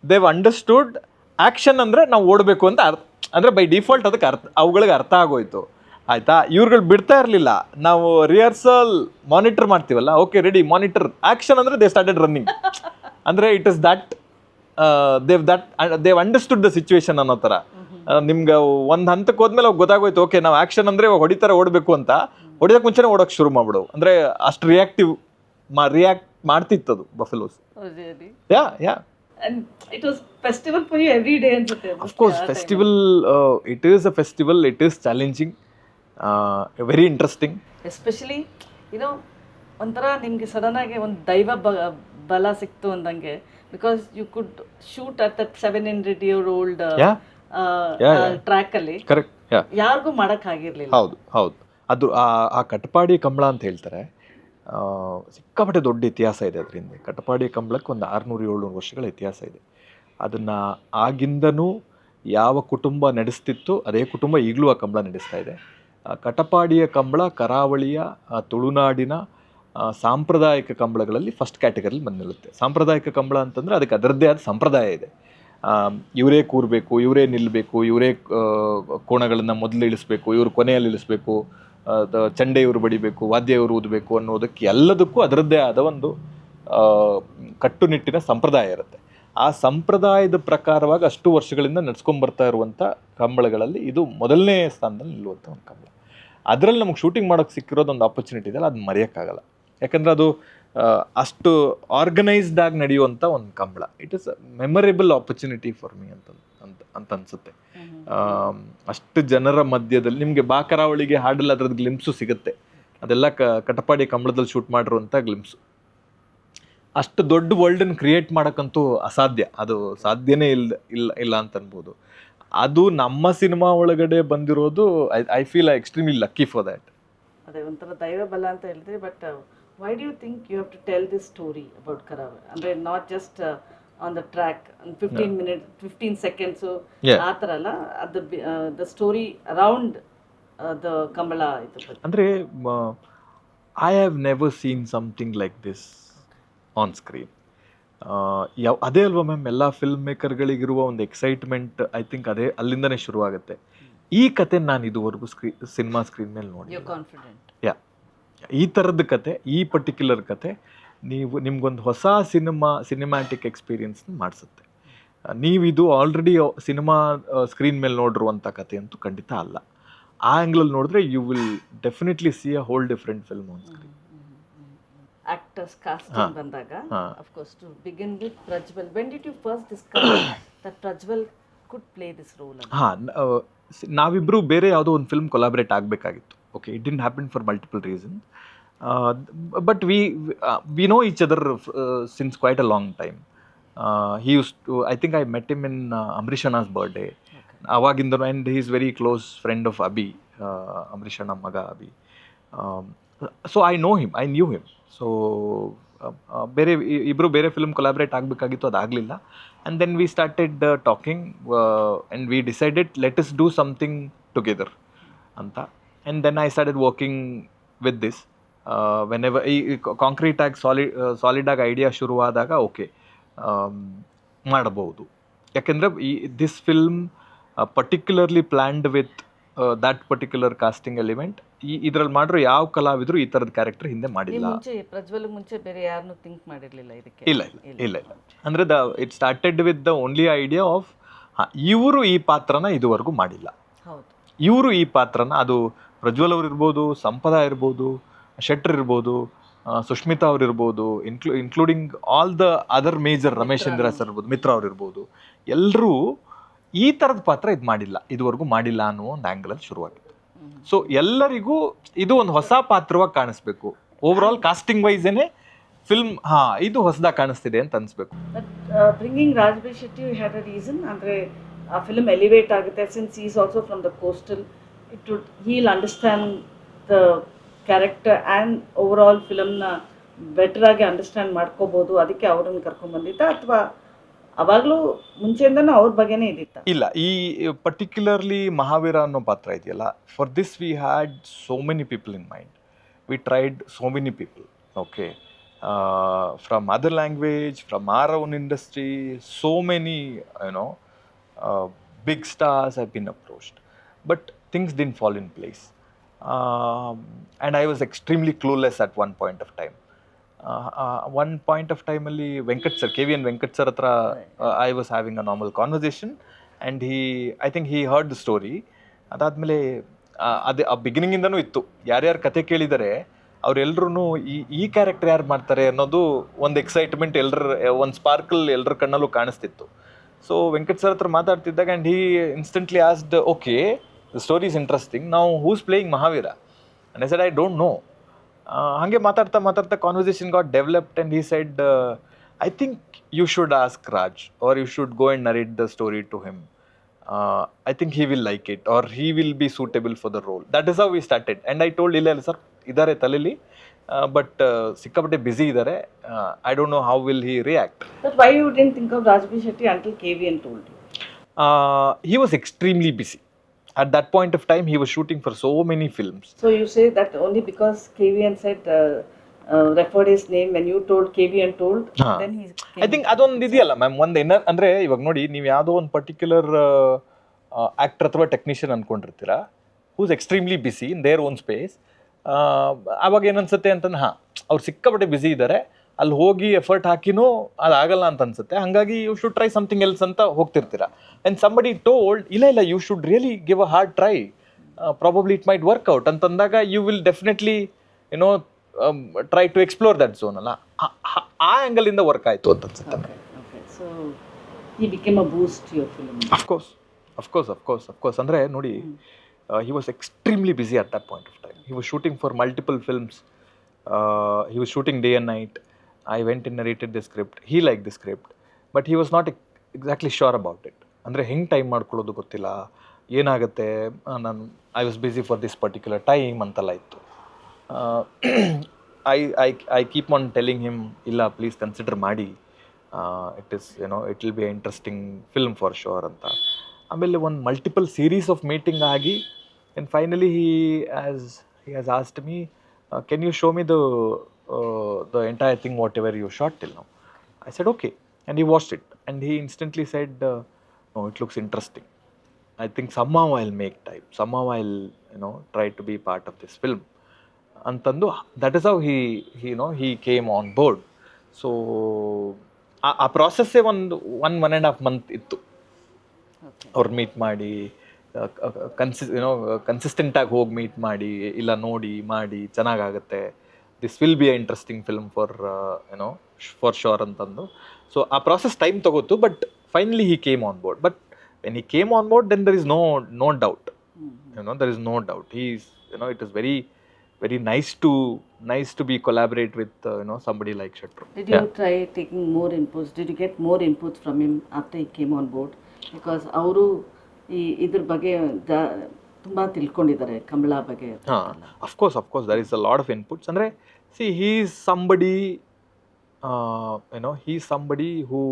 Dev understood action ಅಂದರೆ ನಾವು ಓಡಬೇಕು ಅಂತ ಅಂದರೆ ಬೈ ಡಿಫಾಲ್ಟ್ ಅದಕ್ಕೆ ಅವುಗಳಿಗೆ ಅರ್ಥ ಆಗೋಯ್ತು. ಆಯಿತಾ, ಇವ್ರುಗಳು ಬಿಡ್ತಾ ಇರಲಿಲ್ಲ. ನಾವು ರಿಹರ್ಸಲ್ ಮಾನಿಟರ್ ಮಾಡ್ತೀವಲ್ಲ, ಓಕೆ ರೆಡಿ ಮಾನಿಟರ್ ಆ್ಯಕ್ಷನ್ ಅಂದರೆ ದೇ ಸ್ಟಾರ್ಟೆಡ್ ರನ್ನಿಂಗ್. ಅಂದರೆ it is that they understood the situation ಅನ್ನೋ ಥರ. ನಿಮ್ಗೆ ಒಂದು ಹಂತಕ್ಕೆ ಹೋದ್ಮೇಲೆ ಅವಾಗ ಗೊತ್ತಾಗೋಯ್ತು, ಓಕೆ ನಾವು ಆ್ಯಕ್ಷನ್ ಅಂದರೆ ಹೊಡಿತಾರೆ ಓಡಬೇಕು ಅಂತ. ಹೊಡಿಯೋಕೆ ಮುಂಚೆನೇ ಓಡೋಕೆ ಶುರು ಮಾಡ್ಬಿಡು. ಅಂದರೆ ಅಷ್ಟು ರಿಯಾಕ್ಟ್ ಮಾಡ್ತಿತ್ತದು buffaloes. Yeah And it was festival for you every day ಅನ್ಸುತ್ತೆ. Of course, festival, it is a festival, it is challenging, very interesting. Especially, ಒಂಥರ ನಿಮಗೆ ಸಡನ್ ಆಗಿ ಒಂದು ದೈವ ಬಲ ಸಿಕ್ತು ಅಂದಂಗೆ, because you could shoot at that 700-year-old track ಅಲ್ಲಿ. ಕರೆಕ್ಟ್, ಯಾರಿಗೂ ಮಾಡಕ್ ಆಗಿರ್ಲಿಲ್ಲ. ಹೌದು. ಅದು ಆ ಕಟಪಾಡಿ ಕಂಬಳ ಅಂತ ಹೇಳ್ತಾರೆ. ಸಿಕ್ಕಾಪಟ್ಟೆ ದೊಡ್ಡ ಇತಿಹಾಸ ಇದೆ ಅದರಿಂದ. ಕಟಪಾಡಿ ಕಂಬಳಕ್ಕೆ ಒಂದು 600-700 ವರ್ಷಗಳ ಇತಿಹಾಸ ಇದೆ. ಅದನ್ನು ಆಗಿಂದನೂ ಯಾವ ಕುಟುಂಬ ನಡೆಸ್ತಿತ್ತು ಅದೇ ಕುಟುಂಬ ಈಗಲೂ ಆ ಕಂಬಳ ನಡೆಸ್ತಾ ಇದೆ. ಕಟಪಾಡಿಯ ಕಂಬಳ ಕರಾವಳಿಯ ತುಳುನಾಡಿನ ಸಾಂಪ್ರದಾಯಿಕ ಕಂಬಳಗಳಲ್ಲಿ ಫಸ್ಟ್ ಕ್ಯಾಟಗರಿಲಿ ಬಂದು ನಿಲ್ಲುತ್ತೆ. ಸಾಂಪ್ರದಾಯಿಕ ಕಂಬಳ ಅಂತಂದರೆ ಅದಕ್ಕೆ ಅದರದ್ದೇ ಆದ ಸಂಪ್ರದಾಯ ಇದೆ. ಇವರೇ ಕೂರಬೇಕು, ಇವರೇ ನಿಲ್ಲಬೇಕು, ಇವರೇ ಕೋಣಗಳನ್ನು ಮೊದಲು ಇಳಿಸ್ಬೇಕು, ಇವರು ಕೊನೆಯಲ್ಲಿ ಇಳಿಸ್ಬೇಕು, ಚಂಡೆ ಇವರು ಬಡಿಬೇಕು, ವಾದ್ಯ ಇವರು ಊದಬೇಕು ಅನ್ನೋದಕ್ಕೆ ಎಲ್ಲದಕ್ಕೂ ಅದರದ್ದೇ ಆದ ಒಂದು ಕಟ್ಟುನಿಟ್ಟಿನ ಸಂಪ್ರದಾಯ ಇರುತ್ತೆ. ಆ ಸಂಪ್ರದಾಯದ ಪ್ರಕಾರವಾಗಿ ಅಷ್ಟು ವರ್ಷಗಳಿಂದ ನಡ್ಸ್ಕೊಂಡ್ಬರ್ತಾ ಇರುವಂಥ ಕಂಬಳಗಳಲ್ಲಿ ಇದು ಮೊದಲನೇ ಸ್ಥಾನದಲ್ಲಿ ನಿಲ್ಲುವಂಥ ಒಂದು ಕಂಬಳ. ಅದರಲ್ಲಿ ನಮಗೆ ಶೂಟಿಂಗ್ ಮಾಡೋಕ್ಕೆ ಸಿಕ್ಕಿರೋದು ಒಂದು ಆಪರ್ಚುನಿಟಿ ಇದೆಯಲ್ಲ, ಅದು ಮರೆಯೋಕ್ಕಾಗಲ್ಲ. ಯಾಕಂದರೆ ಅದು ಅಷ್ಟು ಆರ್ಗನೈಸ್ಡ್ ಆಗಿ ನಡೆಯುವಂಥ ಒಂದು Kambala. It is memorable opportunity for me ಅಂತ ಅನ್ಸುತ್ತೆ. ಅಷ್ಟು ಜನರ ಮಧ್ಯದಲ್ಲಿ ನಿಮಗೆ ಕರಾವಳಿಗೆ ಹಾಡಲ್ಲಿ ಅದ್ರದ್ದು ಗ್ಲಿಮ್ಸು ಸಿಗುತ್ತೆ. ಅದೆಲ್ಲ ಕಟಪಾಡಿ ಕಂಬಳದಲ್ಲಿ ಶೂಟ್ ಮಾಡಿರುವಂಥ ಗ್ಲಿಮ್ಸು. ಅಷ್ಟು ದೊಡ್ಡ ವರ್ಲ್ಡನ್ನು ಕ್ರಿಯೇಟ್ ಮಾಡೋಕ್ಕಂತೂ ಅಸಾಧ್ಯ, ಅದು ಸಾಧ್ಯನೇ ಇಲ್ಲ ಅಂತ ಅನ್ಬೋದು. ಅದು ನಮ್ಮ ಸಿನಿಮಾ ಒಳಗಡೆ ಬಂದಿರೋದು I feel extremely lucky for that. ಅದೇ ಒಂಥರ ದೈವ ಬಲ ಅಂತ ಹೇಳಿದ್ರಿ. But why do you think you have to tell this story about Karavali? ಅಂದರೆ not just on the track 15 minutes 15 seconds ಆ ಥರ ಅಲ್ಲ, ಅದು the story around the Kambala ಇದು. ಅಂದರೆ I have never seen something like this on screen. ಅದೇ ಅಲ್ವಾ ma'am ಎಲ್ಲ ಫಿಲ್ಮ್ ಮೇಕರ್ಗಳಿಗಿರುವ ಒಂದು ಎಕ್ಸೈಟ್ಮೆಂಟ್. ಐ ಥಿಂಕ್ ಅದೇ ಅಲ್ಲಿಂದನೇ ಶುರುವಾಗುತ್ತೆ. ಈ ಕತೆ ನಾನು ಇದುವರೆಗೂ ಸಿನಿಮಾ ಸ್ಕ್ರೀನ್ ಮೇಲೆ ನೋಡಿ, ಈ ಥರದ ಕತೆ, ಈ ಪರ್ಟಿಕ್ಯುಲರ್ ಕತೆ ನಿಮ್ಗೊಂದು ಹೊಸ ಸಿನಿಮ್ಯಾಟಿಕ್ ಎಕ್ಸ್ಪೀರಿಯನ್ಸ್ ಮಾಡಿಸುತ್ತೆ. ನೀವಿದು ಆಲ್ರೆಡಿ ಸಿನಿಮಾ ಸ್ಕ್ರೀನ್ ಮೇಲೆ ನೋಡಿರುವಂಥ ಕತೆ ಅಂತೂ ಖಂಡಿತ ಅಲ್ಲ. ಆ ಆ್ಯಂಗ್ಲಲ್ಲಿ ನೋಡಿದ್ರೆ you will definitely see a whole different film on screen. Actors casting ಬಂದಾಗ, of course to begin with Prajwal, when did you first discover that Prajwal could play this role? ನಾವಿಬ್ಬರು ಬೇರೆ ಯಾವುದೋ ಒಂದು ಫಿಲ್ಮ್ ಕೊಲಾಬ್ರೇಟ್ ಆಗಬೇಕಾಗಿತ್ತು. Okay, it didn't happen for multiple reasons. But we know each other since quite a long time. He used to, I think I met him in Amrish Anna's birthday. Avagindanu, and he is very close friend of Abhi, Amrish Anna maga Abhi. So I knew him. So ibru bere film collaborate ಆಗಬೇಕಾಗಿತ್ತು, ಅದಾಗಲಿಲ್ಲ. And then we started talking and we decided let us do something together anta. And then I started working with this. Whenever ಈ concrete ಆಗಿ solid ಆಗಿ idea ಶುರುವಾದಾಗ okay ಮಾಡಬಹುದು. ಯಾಕೆಂದರೆ this film particularly planned with that particular casting element. ಇದ್ರಲ್ಲಿ ಮಾಡಿರೋ ಯಾವ ಕಲಾವಿದರು ಈ ಥರದ ಕ್ಯಾರೆಕ್ಟರ್ ಹಿಂದೆ ಮಾಡಿಲ್ಲ. ಪ್ರಜ್ವಲ್ ಮುಂಚೆ ಬೇರೆ ಯಾರನ್ನೂ ಥಿಂಕ್ ಮಾಡಿರಲಿಲ್ಲ ಇದಕ್ಕೆ? ಇಲ್ಲ. ಅಂದರೆ it started with the only idea of ಇವರು ಈ ಪಾತ್ರನ ಇದುವರೆಗೂ ಮಾಡಿಲ್ಲ. ಇವರು ಈ ಪಾತ್ರನ, ಅದು ಪ್ರಜ್ವಲ್ ಅವ್ರು ಇರ್ಬೋದು, ಸಂಪದ ಇರ್ಬೋದು, ಶೆಟ್ಟರ್ ಇರ್ಬೋದು, ಸುಷ್ಮಿತಾ ಅವ್ರು ಇರ್ಬೋದು, including all the other major, Ramesh Indra sir ಇರ್ಬೋದು, ಮಿತ್ರ ಅವ್ರು ಇರ್ಬೋದು, ಎಲ್ಲರೂ ಈ ಥರದ ಪಾತ್ರ ಇದು ಮಾಡಿಲ್ಲ, ಇದುವರೆಗೂ ಮಾಡಿಲ್ಲ ಅನ್ನೋ ಒಂದು ಆ್ಯಂಗಲಲ್ಲಿ ಶುರುವಾಗಿತ್ತು. ಸೊ ಎಲ್ಲರಿಗೂ ಇದು ಒಂದು ಹೊಸ ಪಾತ್ರವಾಗಿ ಕಾಣಿಸ್ಬೇಕು. ಓವರ್ ಆಲ್ ಕಾಸ್ಟಿಂಗ್ ವೈಸೇನೆ ಫಿಲ್ಮ್ ಇದು ಹೊಸದಾಗಿ ಕಾಣಿಸ್ತಿದೆ ಅಂತ ಅನ್ಸ್ಬೇಕು. But bringing Rajbeer Shetty had a reason, ಅಂದರೆ ಆ ಫಿಲ್ಮ್ ಎಲಿವೇಟ್ ಆಗುತ್ತೆ. Since is also from the coastal, it would he'll understand the character and overall ಫಿಲಮ್ನ ಬೆಟರಾಗಿ ಅಂಡರ್ಸ್ಟ್ಯಾಂಡ್ ಮಾಡ್ಕೋಬೋದು, ಅದಕ್ಕೆ ಅವ್ರನ್ನ ಕರ್ಕೊಂಡ್ಬಂದಿತ್ತ ಅಥವಾ ಅವಾಗಲೂ ಮುಂಚೆಯಿಂದನೂ ಅವ್ರ ಬಗ್ಗೆನೇ ಇದ್ದಿತ್ತ? ಇಲ್ಲ, ಈ ಪರ್ಟಿಕ್ಯುಲರ್ಲಿ ಮಹಾವೀರ ಅನ್ನೋ ಪಾತ್ರ ಇದೆಯಲ್ಲ, for this we had so many people in mind. We tried so many people, okay, from other language, from our own industry, so many big stars have been approached, but things didn't fall in place, and I was extremely clueless at one point of time. One point of time ಅಲ್ಲಿ Venkat sir, KVN Venkat sir ಹತ್ರ I was having a normal conversation and I think he heard the story. ಅದಾದಮೇಲೆ ಅದೇ ಆ ಬಿಗಿನಿಂಗಿಂದನೂ ಇತ್ತು, ಯಾರ್ಯಾರು ಕತೆ ಕೇಳಿದರೆ ಅವರೆಲ್ಲರೂ ಈ ಕ್ಯಾರೆಕ್ಟರ್ ಯಾರು ಮಾಡ್ತಾರೆ ಅನ್ನೋದು ಒಂದು ಎಕ್ಸೈಟ್ಮೆಂಟ್, ಒಂದು ಸ್ಪಾರ್ಕಲ್ ಎಲ್ಲರ ಕಣ್ಣಲ್ಲೂ ಕಾಣಿಸ್ತಿತ್ತು. ಸೊ ವೆಂಕಟ್ ಸರ್ ಹತ್ರ ಮಾತಾಡ್ತಿದ್ದಾಗ and he instantly asked, okay, the story is interesting, ನಾವು who's playing Mahaveera? And I said, I don't know. ಹಾಗೆ ಮಾತಾಡ್ತಾ conversation got developed and he said, I think you should ask Raj, or you should go and narrate the story to him. I think he will like it or he will be suitable for the role. That is how we started. And I told, ಇಲ್ಲ sir ಇದ್ದಾರೆ ತಲೆಯಲ್ಲಿ, but ಸಿಕ್ಕಾಪಟ್ಟೆ busy ಇದ್ದಾರೆ, I don't know how will he react. But why you didn't think of Rajbir Shetty until KVN told you? He was extremely busy. At that point of time, he was shooting for so many films. So you say that only because KVN said, referred his name, when you told, KVN told, then he came. I think ಅದೊಂದು ಇದೆಯಲ್ಲ ma'am, ಒಂದು ಅಂದರೆ ಇವಾಗ ನೋಡಿ, ನೀವು ಯಾವುದೋ ಒಂದು particular actor ಅಥವಾ ಟೆಕ್ನಿಷಿಯನ್ ಅಂದ್ಕೊಂಡಿರ್ತೀರಾ, who's extremely busy in their own space. ಆವಾಗ ಏನನ್ಸುತ್ತೆ ಅಂತಂದ್ರೆ, ಅವ್ರು ಸಿಕ್ಕಾಪಟ್ಟೆ ಬ್ಯುಸಿ ಇದ್ದಾರೆ, ಅಲ್ಲಿ ಹೋಗಿ ಎಫರ್ಟ್ ಹಾಕಿನೂ ಅದಾಗಲ್ಲ ಅಂತ ಅನ್ಸುತ್ತೆ, ಹಾಗಾಗಿ you should try something else ಅಂತ ಹೋಗ್ತಿರ್ತೀರಾ. ಆ್ಯಂಡ್ ಸಂಬಡಿ ಟೋಲ್ಡ್, ಇಲ್ಲ you should really give a hard try, probably it might work out ಅಂತಂದಾಗ you will definitely try to explore that zone ಅಲ್ಲ, ಆ ಆ್ಯಂಗಲಿಂದ ವರ್ಕ್ ಆಯಿತು ಅಂತ ಅನ್ಸುತ್ತೆ. Okay. So he became a boost to your film. Of course. ಅಂದರೆ ನೋಡಿ, he was extremely busy at that point of time. He was shooting for multiple films. He was shooting day and night. I went and narrated the script. He liked the script, but he was not exactly sure about it. ಅಂದರೆ ಹೆಂಗೆ time ಮಾಡ್ಕೊಳ್ಳೋದು ಗೊತ್ತಿಲ್ಲ, ಏನಾಗುತ್ತೆ, I was busy for this particular time ಅಂತೆಲ್ಲ ಇತ್ತು. I keep on telling him, ಇಲ್ಲ please consider ಮಾಡಿ, it will be interesting film for sure ಅಂತ. ಆಮೇಲೆ ಒಂದು ಮಲ್ಟಿಪಲ್ ಸೀರೀಸ್ ಆಫ್ ಮೀಟಿಂಗ್ ಆಗಿ, and finally he has asked me, can you show me the entire thing, whatever you shot till now? I said okay, and he watched it and he instantly said, no, it looks interesting. I think somehow I'll make time, somehow I'll try to be part of this film antandu. That is how he came on board. So ಆ ಪ್ರಾಸೆಸ್ಸೇ ಒಂದು 1.5 month ಇತ್ತು. ಅವ್ರು meet ಮಾಡಿ, ಕನ್ಸಿಸ್ಟೆಂಟಾಗಿ ಹೋಗಿ meet ಮಾಡಿ, ಇಲ್ಲ ನೋಡಿ ಮಾಡಿ ಚೆನ್ನಾಗಾಗುತ್ತೆ, this will be a interesting film for sure ಅಂತಂದು. ಸೊ ಆ ಪ್ರಾಸೆಸ್ ಟೈಮ್ ತಗೋತು, but finally he came on board. But when he came on board, then there is no doubt, there is no doubt. It is very, very nice to be collaborate with somebody like Shetru. Did you try taking more inputs? Did you get more inputs from him after he came on board? Because ಅವರು ಇದ್ರ ಬಗ್ಗೆ ತುಂಬ ತಿಳ್ಕೊಂಡಿದ್ದಾರೆ, ಕಮಲಾ ಬಗ್ಗೆ. Of course there is a lot of inputs. ಅಂದರೆ see, he is somebody who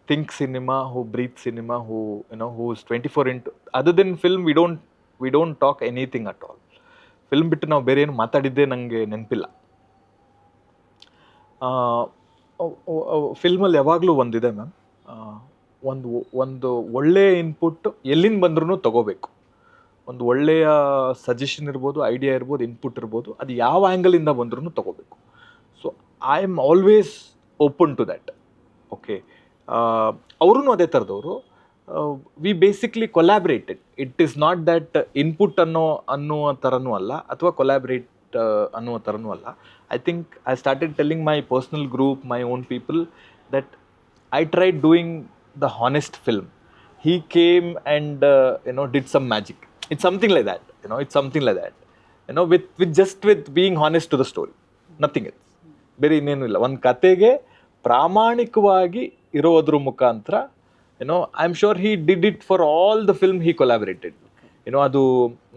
thinks cinema, who breathes cinema, who is 24 into. Other than film, we don't talk anything at all. Film ಬಿಟ್ಟು ನಾವು ಬೇರೆ ಏನು ಮಾತಾಡಿದ್ದೇ ನನಗೆ ನೆನಪಿಲ್ಲ. ಫಿಲ್ಮಲ್ಲಿ ಯಾವಾಗಲೂ ಒಂದಿದೆ ma'am, ಒಂದು ಒಳ್ಳೆಯ ಇನ್ಪುಟ್ ಎಲ್ಲಿಂದ ಬಂದ್ರೂ ತಗೋಬೇಕು. ಒಂದು ಒಳ್ಳೆಯ ಸಜೆಷನ್ ಇರ್ಬೋದು, ಐಡಿಯಾ ಇರ್ಬೋದು, ಇನ್ಪುಟ್ ಇರ್ಬೋದು, ಅದು ಯಾವ ಆ್ಯಂಗಲಿಂದ ಬಂದ್ರೂ ತಗೋಬೇಕು. So I am always open to that. Okay, ಅವರೂ ಅದೇ ಥರದವರು. We basically collaborated. It is not that input ಅನ್ನುವ ಥರನೂ ಅಲ್ಲ, ಅಥವಾ ಕೊಲ್ಯಾಬ್ರೇಟ್ ಅನ್ನುವ ಥರನೂ ಅಲ್ಲ. I think I started telling my personal group, my own people, that I tried doing the honest film. He came and did some magic. It's something like that. It's something like that. With being honest to the story, nothing else. ಬೇರೆ ಇನ್ನೇನು ಇಲ್ಲ. ಒಂದು ಕತೆಗೆ ಪ್ರಾಮಾಣಿಕವಾಗಿ ಇರೋದ್ರ ಮುಖಾಂತರ I am sure he did it for all the film he collaborated. ಅದು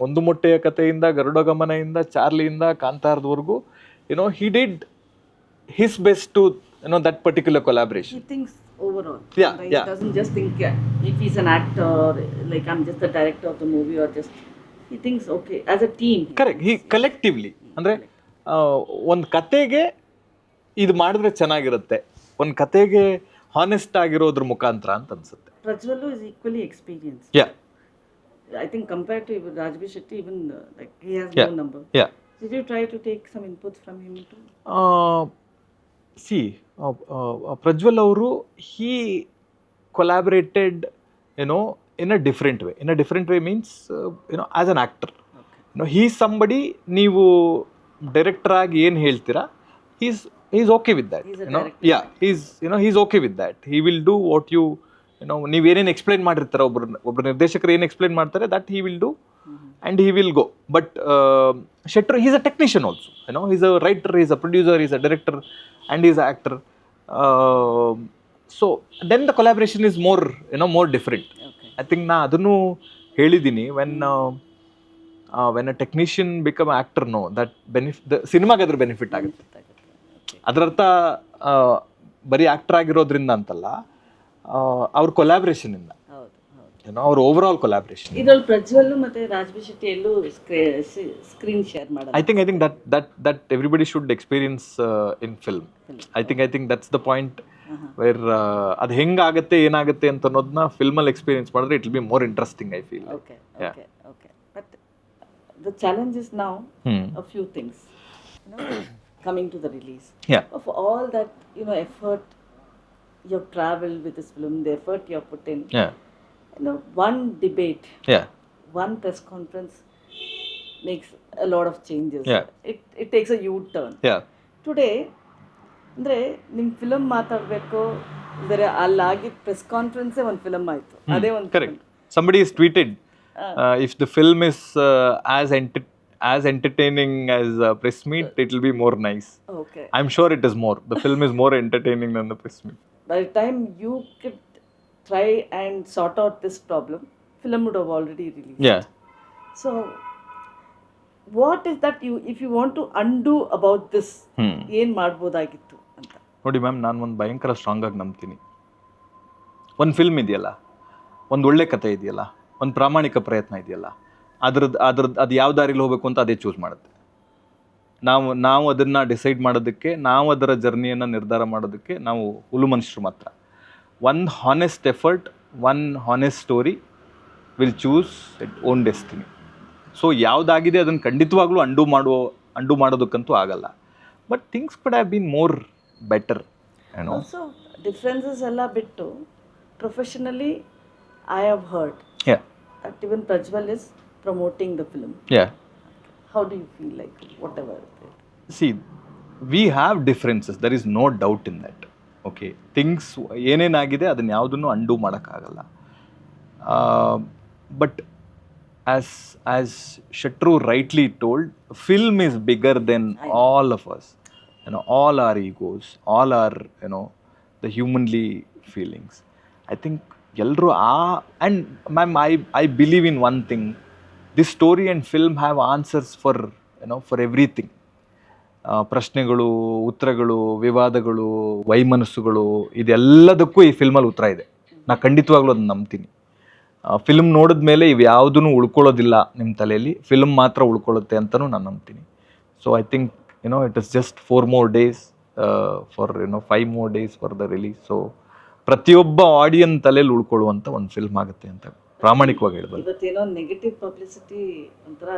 ಒಂದು ಮೊಟ್ಟೆಯ ಕಥೆಯಿಂದ, ಗರುಡಗಮನದಿಂದ, ಚಾರ್ಲಿಯಿಂದ, ಕಾಂತಾರದವರೆಗೂ he did his best to that particular collaboration. He thinks overall. Yeah, He yeah. doesn't just think if he's an actor, like I'm just the director of the movie, or just he thinks okay as a team. Correct. He collectively ಅಂದರೆ ಒಂದು ಕತೆಗೆ ಇದು ಮಾಡಿದ್ರೆ ಚೆನ್ನಾಗಿರುತ್ತೆ, ಒಂದು ಕತೆಗೆ honest ಆಗಿರೋದ್ರ ಮುಖಾಂತರ ಅಂತ ಅನ್ಸುತ್ತೆ. Prajwalu is equally experienced. Yeah I think compared to even Rajbir Shetty, even like he has Yeah. no number. Yeah Did you try to take some inputs from him too? See Prajwal ಅವರು he collaborated in a different way. In a different way means as an actor. He somebody, ನೀವು director ಆಗಿ ಏನು ಹೇಳ್ತೀರಾ, he's okay with that. He's a director. Yeah, he's okay with that. He will do what you ನೀವೇನೇನು explain ಮಾಡಿರ್ತಾರೆ, ಒಬ್ಬರು ನಿರ್ದೇಶಕರು ಏನು explain ಮಾಡ್ತಾರೆ, that he will do and he will go. But Shetty, he's a technician also. He's a writer, he's a producer, he's a director, and he's an actor. So then the collaboration is more different. Okay. I think ನಾ ಅದನ್ನು ಹೇಳಿದ್ದೀನಿ, when a technician become actor, no, that benefit ಸಿನಿಮಾಗೆ ಅದ್ರ benefit ಆಗುತ್ತೆ. ಅದರರ್ಥ ಬರೀ actor ಆಗಿರೋದ್ರಿಂದ ಅಂತಲ್ಲ, ಅವ್ರ ಕೊಲಾಬ್ರೇಷನ್ ಇಂದ, ಅವ್ರ ಓವರ್ ಆಲ್ ಕೊಲಾಬ್ರೇಷನ್. ಇದ್ರಲ್ಲಿ ಪ್ರಜ್ವಲ್ ಮತ್ತೆ ರಾಜ್ಬೀರ್ ಶೆಟ್ಟಿ ಎಲ್ಲೂ ಸ್ಕ್ರೀನ್ ಶೇರ್ ಮಾಡಲ್ಲ. I think that everybody should experience in film. I think that's the point where ಅದು ಹೆಂಗಾಗತ್ತೆ, ಏನಾಗುತ್ತೆ ಅಂತ ಅನ್ನೋದನ್ನ ಫಿಲ್ಮಲ್ಲಿ ಎಕ್ಸ್ಪೀರಿಯನ್ಸ್ ಮಾಡಿದ್ರೆ it will be more interesting, I feel. Okay. But the challenge is now a few things. Coming to the release. Yeah. Of all that effort you have traveled with this film, the effort you have put in. Yeah. One debate, Yeah. one press conference makes a lot of changes. Yeah. It takes a U-turn. Yeah. Today, ಅಂದರೆ ನಿಮ್ಮ film ಮಾತಾಡಬೇಕು ಅಂದರೆ ಅಲ್ಲಾಗಿದ್ದ press ಕಾನ್ಫರೆನ್ಸೇ ಒಂದು film ಆಯಿತು. ಅದೇ ಒಂದು Correct. Somebody has tweeted, if the film is as entertaining as a press meet, it will be more nice. Okay. I'm sure it is more. The film is more entertaining than the press meet. By the time you could try and sort out this problem, film would have already released. Yeah. So, what is that if you want to undo about this, ಏನು ಮಾಡ್ಬೋದಾಗಿತ್ತು ಅಂತ? ನೋಡಿ ma'am, ನಾನು ಒಂದು ಭಯಂಕರ strong ಆಗಿ ನಂಬ್ತೀನಿ, ಒಂದು film ಇದೆಯಲ್ಲ, ಒಂದು ಒಳ್ಳೆ ಕತೆ ಇದೆಯಲ್ಲ, ಒಂದು ಪ್ರಾಮಾಣಿಕ ಪ್ರಯತ್ನ ಇದೆಯಲ್ಲ, ಅದು ಯಾವ ದಾರಿಲಿ ಹೋಗಬೇಕು ಅಂತ ಅದೇ ಚೂಸ್ ಮಾಡುತ್ತೆ. ನಾವು ಅದನ್ನು ಡಿಸೈಡ್ ಮಾಡೋದಕ್ಕೆ, ನಾವು ಅದರ ಜರ್ನಿಯನ್ನು ನಿರ್ಧಾರ ಮಾಡೋದಕ್ಕೆ ನಾವು ಹುಲು ಮನುಷ್ಯರು ಮಾತ್ರ. One honest effort, one honest story will choose it own destiny. So ಯಾವುದಾಗಿದೆ ಅದನ್ನು ಖಂಡಿತವಾಗ್ಲೂ ಅಂಡು ಮಾಡೋದಕ್ಕಂತೂ ಆಗಲ್ಲ. But things could have been more better. Also differences ಎಲ್ಲ ಬಿಟ್ಟು professionally I have heard that even Prajwal is promoting the film. Yeah. How do you feel like whatever? See, we have differences. There is no doubt in that. Okay. Things ಏನೇನಾಗಿದೆ ಅದನ್ನ ಯಾವುದನ್ನು undo ಮಾಡೋಕ್ಕಾಗಲ್ಲ. But as Shetty rightly told, film is bigger than all of us. All our egos, all our the humanly feelings. I think ಎಲ್ಲರೂ and ma'am, I believe in one thing. This story and film have answers for everything. ಪ್ರಶ್ನೆಗಳು, ಉತ್ತರಗಳು, ವಿವಾದಗಳು, ವೈಮನಸ್ಸುಗಳು, ಇದೆಲ್ಲದಕ್ಕೂ ಈ ಫಿಲ್ಮಲ್ಲಿ ಉತ್ತರ ಇದೆ. ನಾ ಖಂಡಿತವಾಗ್ಲೂ ಅದನ್ನ ನಂಬ್ತೀನಿ. ಫಿಲ್ಮ್ ನೋಡಿದ ಮೇಲೆ ಇವು ಯಾವುದೂ ಉಳ್ಕೊಳ್ಳೋದಿಲ್ಲ ನಿಮ್ಮ ತಲೆಯಲ್ಲಿ, ಫಿಲ್ಮ್ ಮಾತ್ರ ಉಳ್ಕೊಳ್ಳುತ್ತೆ ಅಂತಲೂ ನಾನು ನಂಬ್ತೀನಿ. So I think it is just 4 more days for 5 more days for the release. So ಪ್ರತಿಯೊಬ್ಬ ಆಡಿಯನ್ ತಲೆಯಲ್ಲಿ ಉಳ್ಕೊಳ್ಳುವಂಥ ಒಂದು ಫಿಲ್ಮ್ ಆಗುತ್ತೆ ಅಂತ ಪ್ರಾಮಾಣಿಕವಾಗಿ ಹೇಳ್ಬೋದು. ಇವತ್ತೇನೋ ನೆಗೆಟಿವ್ ಪಬ್ಲಿಸಿಟಿ ಒಂಥರ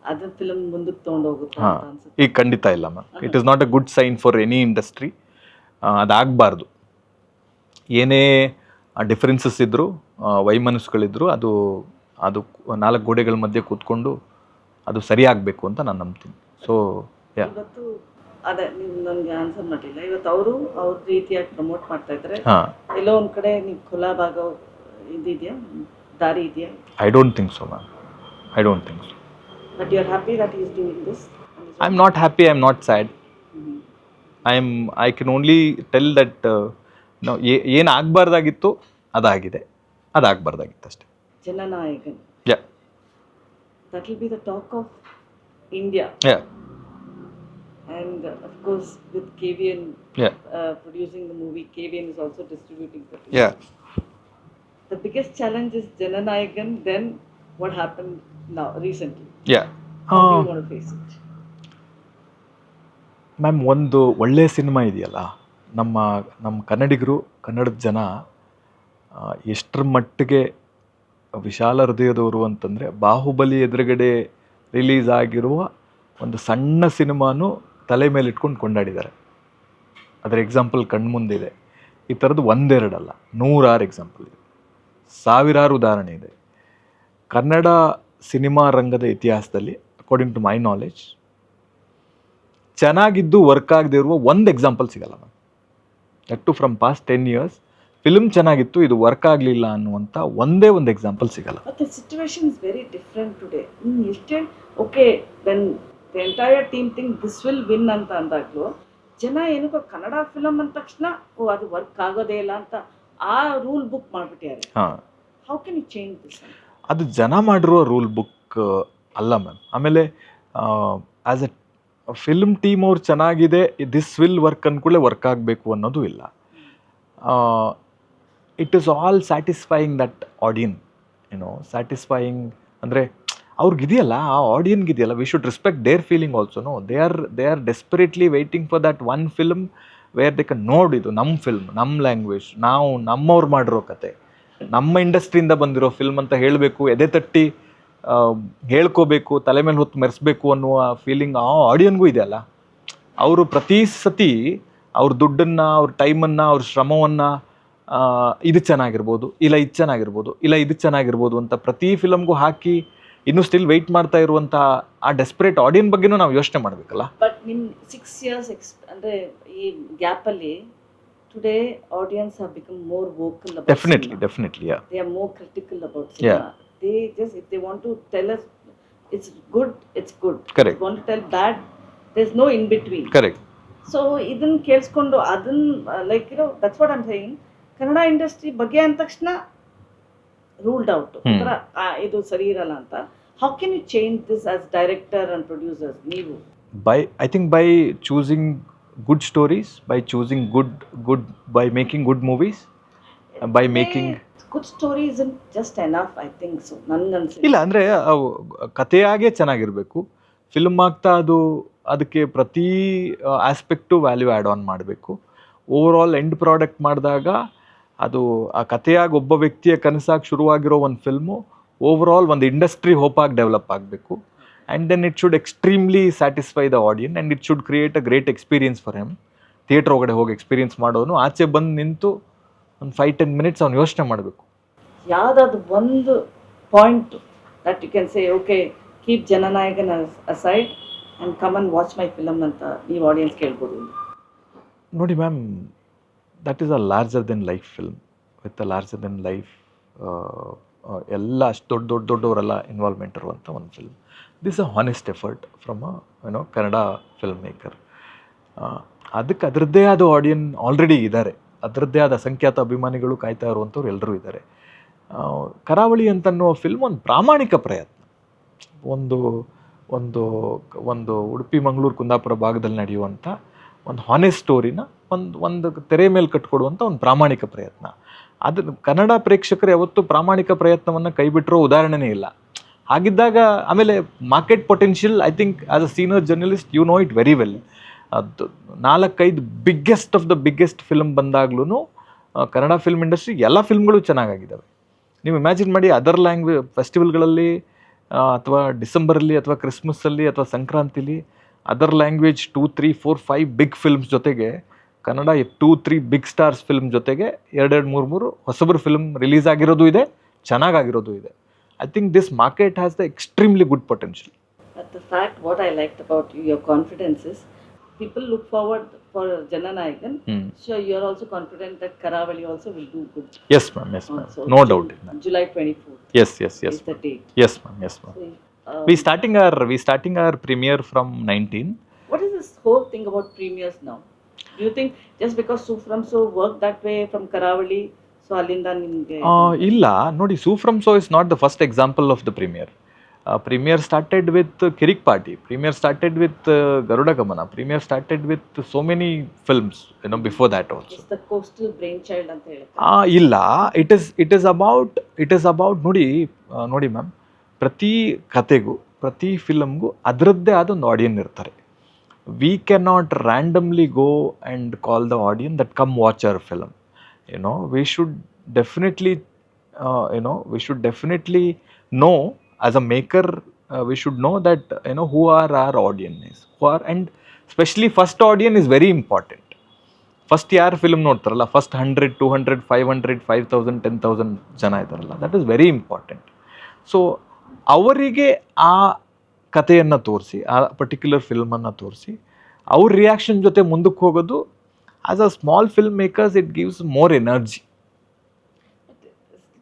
ಅದನ್ನ ಫಿಲ್ಮ್ ಮುಂದಕ್ಕೆ ತೊಗೊಂಡು ಹೋಗುತ್ತೆ ಅಂತ ಅನ್ಸುತ್ತೆ. ಈಗ ಖಂಡಿತ ಇಲ್ಲ ma'am. It is not a good sign for any industry. ಅದಾಗಬಾರ್ದು. ಏನೇ ಡಿಫ್ರೆನ್ಸಸ್ ಇದ್ದರು, ವೈಮನಸ್ಸುಗಳಿದ್ರು, ಅದು ಅದು 4 ಗೋಡೆಗಳ ಮಧ್ಯೆ ಕೂತ್ಕೊಂಡು ಅದು ಸರಿಯಾಗಬೇಕು ಅಂತ ನಾನು ನಂಬ್ತೀನಿ. ಸೊ ಇವತ್ತು ಅದೇ ನೀವು ನನಗೆ ಆನ್ಸರ್ ಮಾಡಲಿಲ್ಲ. ಇವತ್ತು ಅವರು ಅವ್ರ ರೀತಿಯಾಗಿ ಪ್ರಮೋಟ್ ಮಾಡ್ತಾ ಇದ್ದಾರೆ. ಹಾಂ, ಎಲ್ಲೋ ಒಂದು ಕಡೆ ನೀವು ಕೊಲಾಬ್ ಆಗೋ ಇದಿದೆಯಾ, ದಾರಿ ಇದೆಯಾ? I don't think so ma'am, I don't think so. But you are happy that is doing this? I am not happy, I am not sad. I can only tell that ನಾವು ಏನು ಆಗಬಾರ್ದಾಗಿತ್ತು ಅದಾಗಿದೆ, ಅದಾಗಬಾರ್ದಾಗಿತ್ತು ಅಷ್ಟೇ. Jananayagan, yeah that will be the talk of India. Yeah And of course with KVN yeah producing the movie, KVN is also distributing the film. Yeah The biggest challenge is Jananayakan, then what happened now recently? Yeah How do you want to face it? Ma'am, ಒಂದು ಒಳ್ಳೆಯ cinema ಇದೆಯಲ್ಲ, ನಮ್ಮ ಕನ್ನಡಿಗರು, ಕನ್ನಡದ ಜನ ಎಷ್ಟರ ಮಟ್ಟಿಗೆ ವಿಶಾಲ ಹೃದಯದವರು ಅಂತಂದರೆ, ಬಾಹುಬಲಿ ಎದುರುಗಡೆ ರಿಲೀಸ್ ಆಗಿರುವ ಒಂದು ಸಣ್ಣ ಸಿನಿಮಾನು ತಲೆ ಮೇಲೆ ಇಟ್ಕೊಂಡು ಕೊಂಡಾಡಿದ್ದಾರೆ. ಅದರ ಎಕ್ಸಾಂಪಲ್ ಕಣ್ಮುಂದಿದೆ. ಈ ಥರದ್ದು ಒಂದೆರಡಲ್ಲ, 100 ಎಕ್ಸಾಂಪಲ್ ಇದೆ, ಸಾವಿರಾರು ಉದಾಹರಣೆ ಇದೆ. ಕನ್ನಡ ಸಿನಿಮಾ ರಂಗದ ಇತಿಹಾಸದಲ್ಲಿ ಅಕಾರ್ಡಿಂಗ್ ಟು ಮೈ ನಾಲೆಡ್ಜ್ ಚೆನ್ನಾಗಿದ್ದು ವರ್ಕ್ ಆಗದೆ ಇರುವ ಒಂದು ಎಕ್ಸಾಂಪಲ್ ಸಿಗಲ್ಲ ma'am. That to from past 10 years film ಚೆನ್ನಾಗಿತ್ತು, ಇದು ವರ್ಕ್ ಆಗಲಿಲ್ಲ ಅನ್ನುವಂಥ ಒಂದೇ ಒಂದು ಎಕ್ಸಾಂಪಲ್ ಸಿಗಲ್ಲ. But the situation is very different today. Okay, when the entire team think this will win ಅಂತ ಅಂದಾಗಲೂ ಜನ ಏನಕ್ಕೋ ಕನ್ನಡ ಫಿಲಮ್ ಅಂದ ತಕ್ಷಣ ಅದು ವರ್ಕ್ ಆಗೋದೇ ಇಲ್ಲ ಅಂತ ಆ ರೂಲ್ ಬುಕ್ ಮಾಡಿಬಿಟ್ಟಿದ್ದಾರೆ. ಹಾಂ, how can you change this? ಅದು ಜನ ಮಾಡಿರುವ ರೂಲ್ ಬುಕ್ ಅಲ್ಲ ಮ್ಯಾಮ್. ಆಮೇಲೆ ಆ್ಯಸ್ ಎ ಫಿಲ್ಮ್ ಟೀಮ್ ಅವ್ರು ಚೆನ್ನಾಗಿದೆ, ದಿಸ್ ವಿಲ್ ವರ್ಕ್ ಅಂದ್ಕೂಡಲೇ ವರ್ಕ್ ಆಗಬೇಕು ಅನ್ನೋದು ಇಲ್ಲ. It is all satisfying that audience, satisfying ಅಂದರೆ ಅವ್ರಿಗಿದೆಯಲ್ಲ, ಆ ಆಡಿಯನ್ಗಿದೆಯಲ್ಲ, we should respect their feeling also. They are desperately waiting for that one film where they can ನೋಡಿದ್ದು ನಮ್ಮ ಫಿಲ್ಮ್, ನಮ್ಮ ಲ್ಯಾಂಗ್ವೇಜ್, ನಾವು ನಮ್ಮವ್ರು ಮಾಡಿರೋ ಕತೆ, ನಮ್ಮ ಇಂಡಸ್ಟ್ರಿಯಿಂದ ಬಂದಿರೋ ಫಿಲ್ಮ್ ಅಂತ ಹೇಳಬೇಕು, ಎದೆ ತಟ್ಟಿ ಹೇಳ್ಕೋಬೇಕು, ತಲೆ ಮೇಲೆ ಹೊತ್ತು ಮೆರೆಸ್ಬೇಕು ಅನ್ನುವ ಫೀಲಿಂಗ್ ಆ ಆಡಿಯನ್ಗೂ ಇದೆಯಲ್ಲ. ಅವರು ಪ್ರತಿ ಸತಿ ಅವ್ರ ದುಡ್ಡನ್ನು, ಅವ್ರ ಟೈಮನ್ನು, ಅವ್ರ ಶ್ರಮವನ್ನು ಇದು ಚೆನ್ನಾಗಿರ್ಬೋದು, ಇಲ್ಲ ಇದು ಚೆನ್ನಾಗಿರ್ಬೋದು, ಇಲ್ಲ ಇದು ಚೆನ್ನಾಗಿರ್ಬೋದು ಅಂತ ಪ್ರತಿ ಫಿಲಮ್ಗೂ ಹಾಕಿ ಇನ್ನೂ ಸ್ಟಿಲ್ ವೆಯ್ಟ್ ಮಾಡ್ತಾ ಇರುವಂಥ ಆ ಡೆಸ್ಪರೇಟ್ ಆಡಿಯನ್ ಬಗ್ಗೆನೂ ನಾವು ಯೋಚನೆ ಮಾಡಬೇಕಲ್ಲ. ಬಟ್ ನಿಮ್ಮ 6 years ಅಂದರೆ ಈ ಗ್ಯಾಪಲ್ಲಿ today audience have become more vocal about. Definitely yeah. They are more critical about cinema. They just, if they want to tell us it's good, it's good. Correct. If they want to tell bad, there's no in between. Correct. So ಇದನ್ನ ಕೇಳಿಸ್ಕೊಂಡು ಅದನ್ನ like that's what I'm saying. Kannada industry ಬಗ್ಗೆ ಅಂದ ತಕ್ಷಣ ruled out, ಇದು ಸರಿ ಇರಲ್ಲ ಅಂತ. How can you change this as director and producers? ನೀವು I think by choosing good stories, by choosing by making good movies, by making good story isn't just enough, I think so. ನನ್ಗನ್ಸಿ ಇಲ್ಲ ಅಂದರೆ ಕಥೆಯಾಗೇ ಚೆನ್ನಾಗಿರಬೇಕು. Film ಆಗ್ತಾ ಅದಕ್ಕೆ ಪ್ರತಿ aspect value add on ಮಾಡಬೇಕು. ಓವರ್ ಆಲ್ ಎಂಡ್ ಪ್ರಾಡಕ್ಟ್ ಮಾಡಿದಾಗ ಅದು ಆ ಕಥೆಯಾಗಿ ಒಬ್ಬ ವ್ಯಕ್ತಿಯ ಕನಸಾಗಿ ಶುರುವಾಗಿರೋ ಒಂದು ಫಿಲ್ಮು ಓವರ್ ಆಲ್ ಒಂದು ಇಂಡಸ್ಟ್ರಿ ಹೋಪಾಗಿ ಡೆವಲಪ್ ಆಗಬೇಕು. And then it should extremely satisfy the audience and it should create a great experience for him. Theatre ಒಳಗಡೆ ಹೋಗಿ ಎಕ್ಸ್ಪೀರಿಯನ್ಸ್ ಮಾಡೋನು ಆಚೆ ಬಂದು ನಿಂತು ಒಂದು 5-10 minutes ಅವ್ನು ಯೋಚನೆ ಮಾಡಬೇಕು. ಯಾವುದಾದ್ರು ಒಂದು point that you can say okay keep Jananayagan aside and come and watch my film ಅಂತ ನೀವು ಆಡಿಯನ್ಸ್ ಕೇಳ್ಬೋದು. ನೋಡಿ ma'am, that is a larger than life film with a larger than life, ಎಲ್ಲ ಅಷ್ಟು ದೊಡ್ಡವರೆಲ್ಲ ಇನ್ವಾಲ್ವ್ಮೆಂಟ್ ಇರುವಂಥ ಒಂದು film. This a honest effort from Kannada film maker. ಅದಕ್ಕೆ ಅದರದ್ದೇ ಆದ ಆಡಿಯನ್ ಆಲ್ರೆಡಿ ಇದ್ದಾರೆ, ಅದರದ್ದೇ ಆದ ಅಸಂಖ್ಯಾತ ಅಭಿಮಾನಿಗಳು ಕಾಯ್ತಾ ಇರುವಂಥವ್ರು ಎಲ್ಲರೂ ಇದ್ದಾರೆ. ಕರಾವಳಿ ಅಂತನ್ನೋ ಫಿಲ್ಮ್ ಒಂದು ಪ್ರಾಮಾಣಿಕ ಪ್ರಯತ್ನ, ಒಂದು ಒಂದು ಒಂದು ಉಡುಪಿ ಮಂಗಳೂರು ಕುಂದಾಪುರ ಭಾಗದಲ್ಲಿ ನಡೆಯುವಂಥ ಒಂದು ಹಾನೆಸ್ಟ್ ಸ್ಟೋರಿನ ಒಂದು ತೆರೆ ಮೇಲೆ ಕಟ್ಕೊಡುವಂಥ ಒಂದು ಪ್ರಾಮಾಣಿಕ ಪ್ರಯತ್ನ. ಅದನ್ನು ಕನ್ನಡ ಪ್ರೇಕ್ಷಕರು ಯಾವತ್ತೂ ಪ್ರಾಮಾಣಿಕ ಪ್ರಯತ್ನವನ್ನು ಕೈ ಬಿಟ್ಟಿರೋ ಉದಾಹರಣೆನೇ ಇಲ್ಲ. ಹಾಗಿದ್ದಾಗ ಆಮೇಲೆ market potential, I think as a senior journalist you know it very well. ಅದು 4-5 biggest of the biggest film ಬಂದಾಗ್ಲೂ ಕನ್ನಡ ಫಿಲ್ಮ್ ಇಂಡಸ್ಟ್ರಿ ಎಲ್ಲ ಫಿಲ್ಮ್ಗಳು ಚೆನ್ನಾಗಿದ್ದಾವೆ. ನೀವು ಇಮ್ಯಾಜಿನ್ ಮಾಡಿ, ಅದರ್ ಲ್ಯಾಂಗ್ವೇಜ್ ಫೆಸ್ಟಿವಲ್ಗಳಲ್ಲಿ ಅಥವಾ ಡಿಸೆಂಬರಲ್ಲಿ ಅಥವಾ ಕ್ರಿಸ್ಮಸ್ಸಲ್ಲಿ ಅಥವಾ ಸಂಕ್ರಾಂತಿಲಿ ಅದರ್ ಲ್ಯಾಂಗ್ವೇಜ್ 2, 3, 4, 5 ಬಿಗ್ ಫಿಲ್ಮ್ಸ್ ಜೊತೆಗೆ ಕನ್ನಡ 2-3 ಬಿಗ್ ಸ್ಟಾರ್ಸ್ ಫಿಲ್ಮ್ ಜೊತೆಗೆ 2-3 ಹೊಸಬ್ರು ಫಿಲ್ಮ್ ರಿಲೀಸ್ ಆಗಿರೋದು ಇದೆ, ಚೆನ್ನಾಗಿರೋದು ಇದೆ. I think this market has the extremely good potential. But the fact, what I liked about you, your confidence is, people look forward for Jananayagan. So you are also confident that Karavali also will do good. Yes ma'am, Also, no doubt in that. July 24th Yes is the date. Yes ma'am. So, We starting our premiere from 19. what is this whole thing about premieres now? Do you think just because Sufram So worked that way from Karavali, so Alinda nimge ಇಲ್ಲ ನೋಡಿ, Su from So is not the first example of the premiere. Premiere started with Kirik Party, premiere started with Garuda Gamana, premiere started with so many films before that also. it's the coastal brainchild ಅಂತ ಹೇಳ್ತಾರೆ. ಇಲ್ಲ, it is about ನೋಡಿ ma'am, ಪ್ರತಿ ಕತೆಗೂ ಪ್ರತಿ ಫಿಲಮ್ಗೂ ಅದರದ್ದೇ ಆದ ಒಂದು ಆಡಿಯನ್ ಇರ್ತಾರೆ. We can not randomly go and call the audience that come watch our film. We should definitely know, as a maker, we should know that who are our audience, and especially first audience is very important. First ಯಾರು film ನೋಡ್ತಾರಲ್ಲ, first 100, 200, 500, 5000, 10,000 ಜನ ಇದ್ದಾರಲ್ಲ, that is very important. So ಅವರಿಗೆ ಆ ಕಥೆಯನ್ನು ತೋರಿಸಿ, ಆ particular ಫಿಲ್ಮನ್ನು ತೋರಿಸಿ, ಅವ್ರ ರಿಯಾಕ್ಷನ್ ಜೊತೆ ಮುಂದಕ್ಕೆ ಹೋಗೋದು. As a small filmmakers, it gives more energy.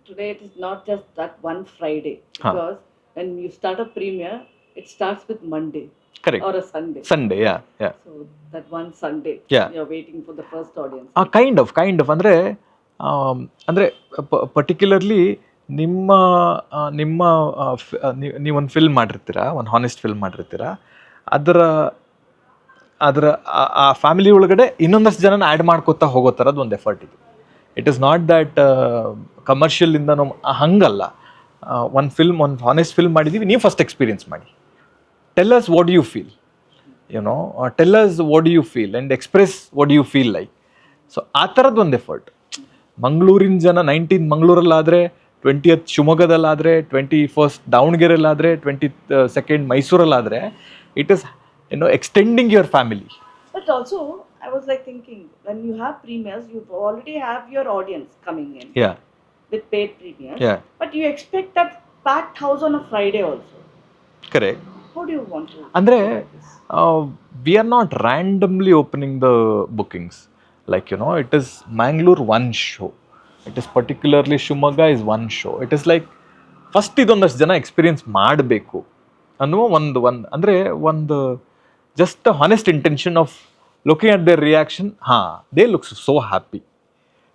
Today it is not just that one Friday, because when you start a premiere, it starts with Monday. Correct. Or a Sunday. Sunday, yeah. So that one Sunday, Yeah. you're waiting for the first audience. Kind of. ಅಂದರೆ particularly ನೀವೊಂದು film ಮಾಡಿರ್ತೀರಾ, ಒಂದು honest film ಮಾಡಿರ್ತೀರಾ, ಅದರ ಆ family ಒಳಗಡೆ ಇನ್ನೊಂದಷ್ಟು ಜನನ add ಮಾಡ್ಕೋತಾ ಹೋಗೋ ಥರದ್ದು ಒಂದು ಎಫರ್ಟ್ ಇದೆ. ಇಟ್ ಈಸ್ ನಾಟ್ ದ್ಯಾಟ್ ಕಮರ್ಷಿಯಲಿಂದ ಹಂಗಲ್ಲ. ಒಂದು ಹಾನೆಸ್ಟ್ ಫಿಲ್ಮ್ ಮಾಡಿದ್ದೀವಿ, ನೀವು ಫಸ್ಟ್ ಎಕ್ಸ್ಪೀರಿಯನ್ಸ್ ಮಾಡಿ, tell us what you feel, tell us what you feel and express what you feel like. So ಆ ಥರದ್ದು ಒಂದು ಎಫರ್ಟ್. ಮಂಗಳೂರಿನ ಜನ 19th ಮಂಗಳೂರಲ್ಲಾದರೆ, 20th ಶಿವಮೊಗ್ಗದಲ್ಲಾದರೆ, 21st ದಾವಣಗೆರೆಯಲ್ಲಾದರೆ, 22nd ಮೈಸೂರಲ್ಲಾದರೆ, it is extending your family. But also, I was like thinking, when you have premieres, you already have your audience coming in. Yeah. With paid premieres. Yeah. But you expect that packed house on a Friday also. Correct. How do you want to? Andre, we are not randomly opening the bookings. Like, it is Mangalore one show. It is particularly Shimoga is one show. It is like, first idondಷ್ಟು ಜನ experience ಮಾಡಬೇಕು ಅನ್ನುವ ಒಂದು just a honest intention of looking at their reaction. They look so happy.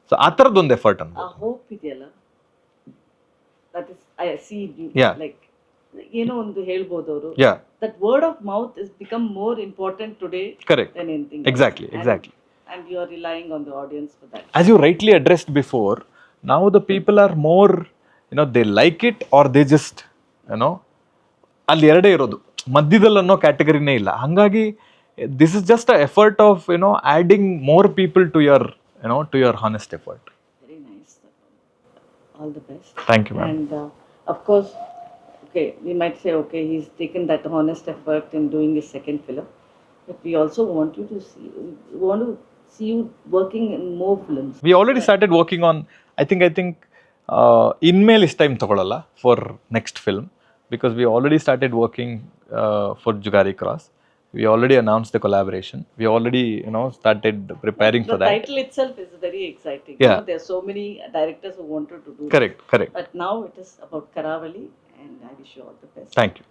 So ಆ ಥರದ್ದೊಂದು effort ಅಂತ. ಆ hope ಇದೆಯಲ್ಲ, that is I see you. Yeah. Like ಏನೋ ಒಂದು ಹೇಳ್ಬೋದು ಅವರು. Yeah. That word of mouth is become more important today. Correct. Than anything. Exactly. And you are relying on the audience for that. As you rightly addressed before, now the people are more, they like it or they just, ಅಲ್ಲಿ ಎರಡೇ ಇರೋದು, ಮಧ್ಯದಲ್ಲಿ ಅನ್ನೋ ಕ್ಯಾಟಗರಿನೇ ಇಲ್ಲ. ಹಾಗಾಗಿ this is just a effort of adding more people to your honest effort. Very nice. All the best. Thank you, ma'am. And of course, okay, we might say, okay, he's taken that honest effort in doing his second film, but we also want to see you working in more films. We already started working on, I think ಇನ್ಮೇಲೆ ಇಷ್ಟು time ತಗೊಳ್ಳಲ್ಲ for next film, because we already started working for Jugari Cross. We already announced the collaboration. We already, started preparing for that. The title itself is very exciting. Yeah. There are so many directors who wanted to do Correct. But now it is about Karavali, and I wish you all the best. Thank you.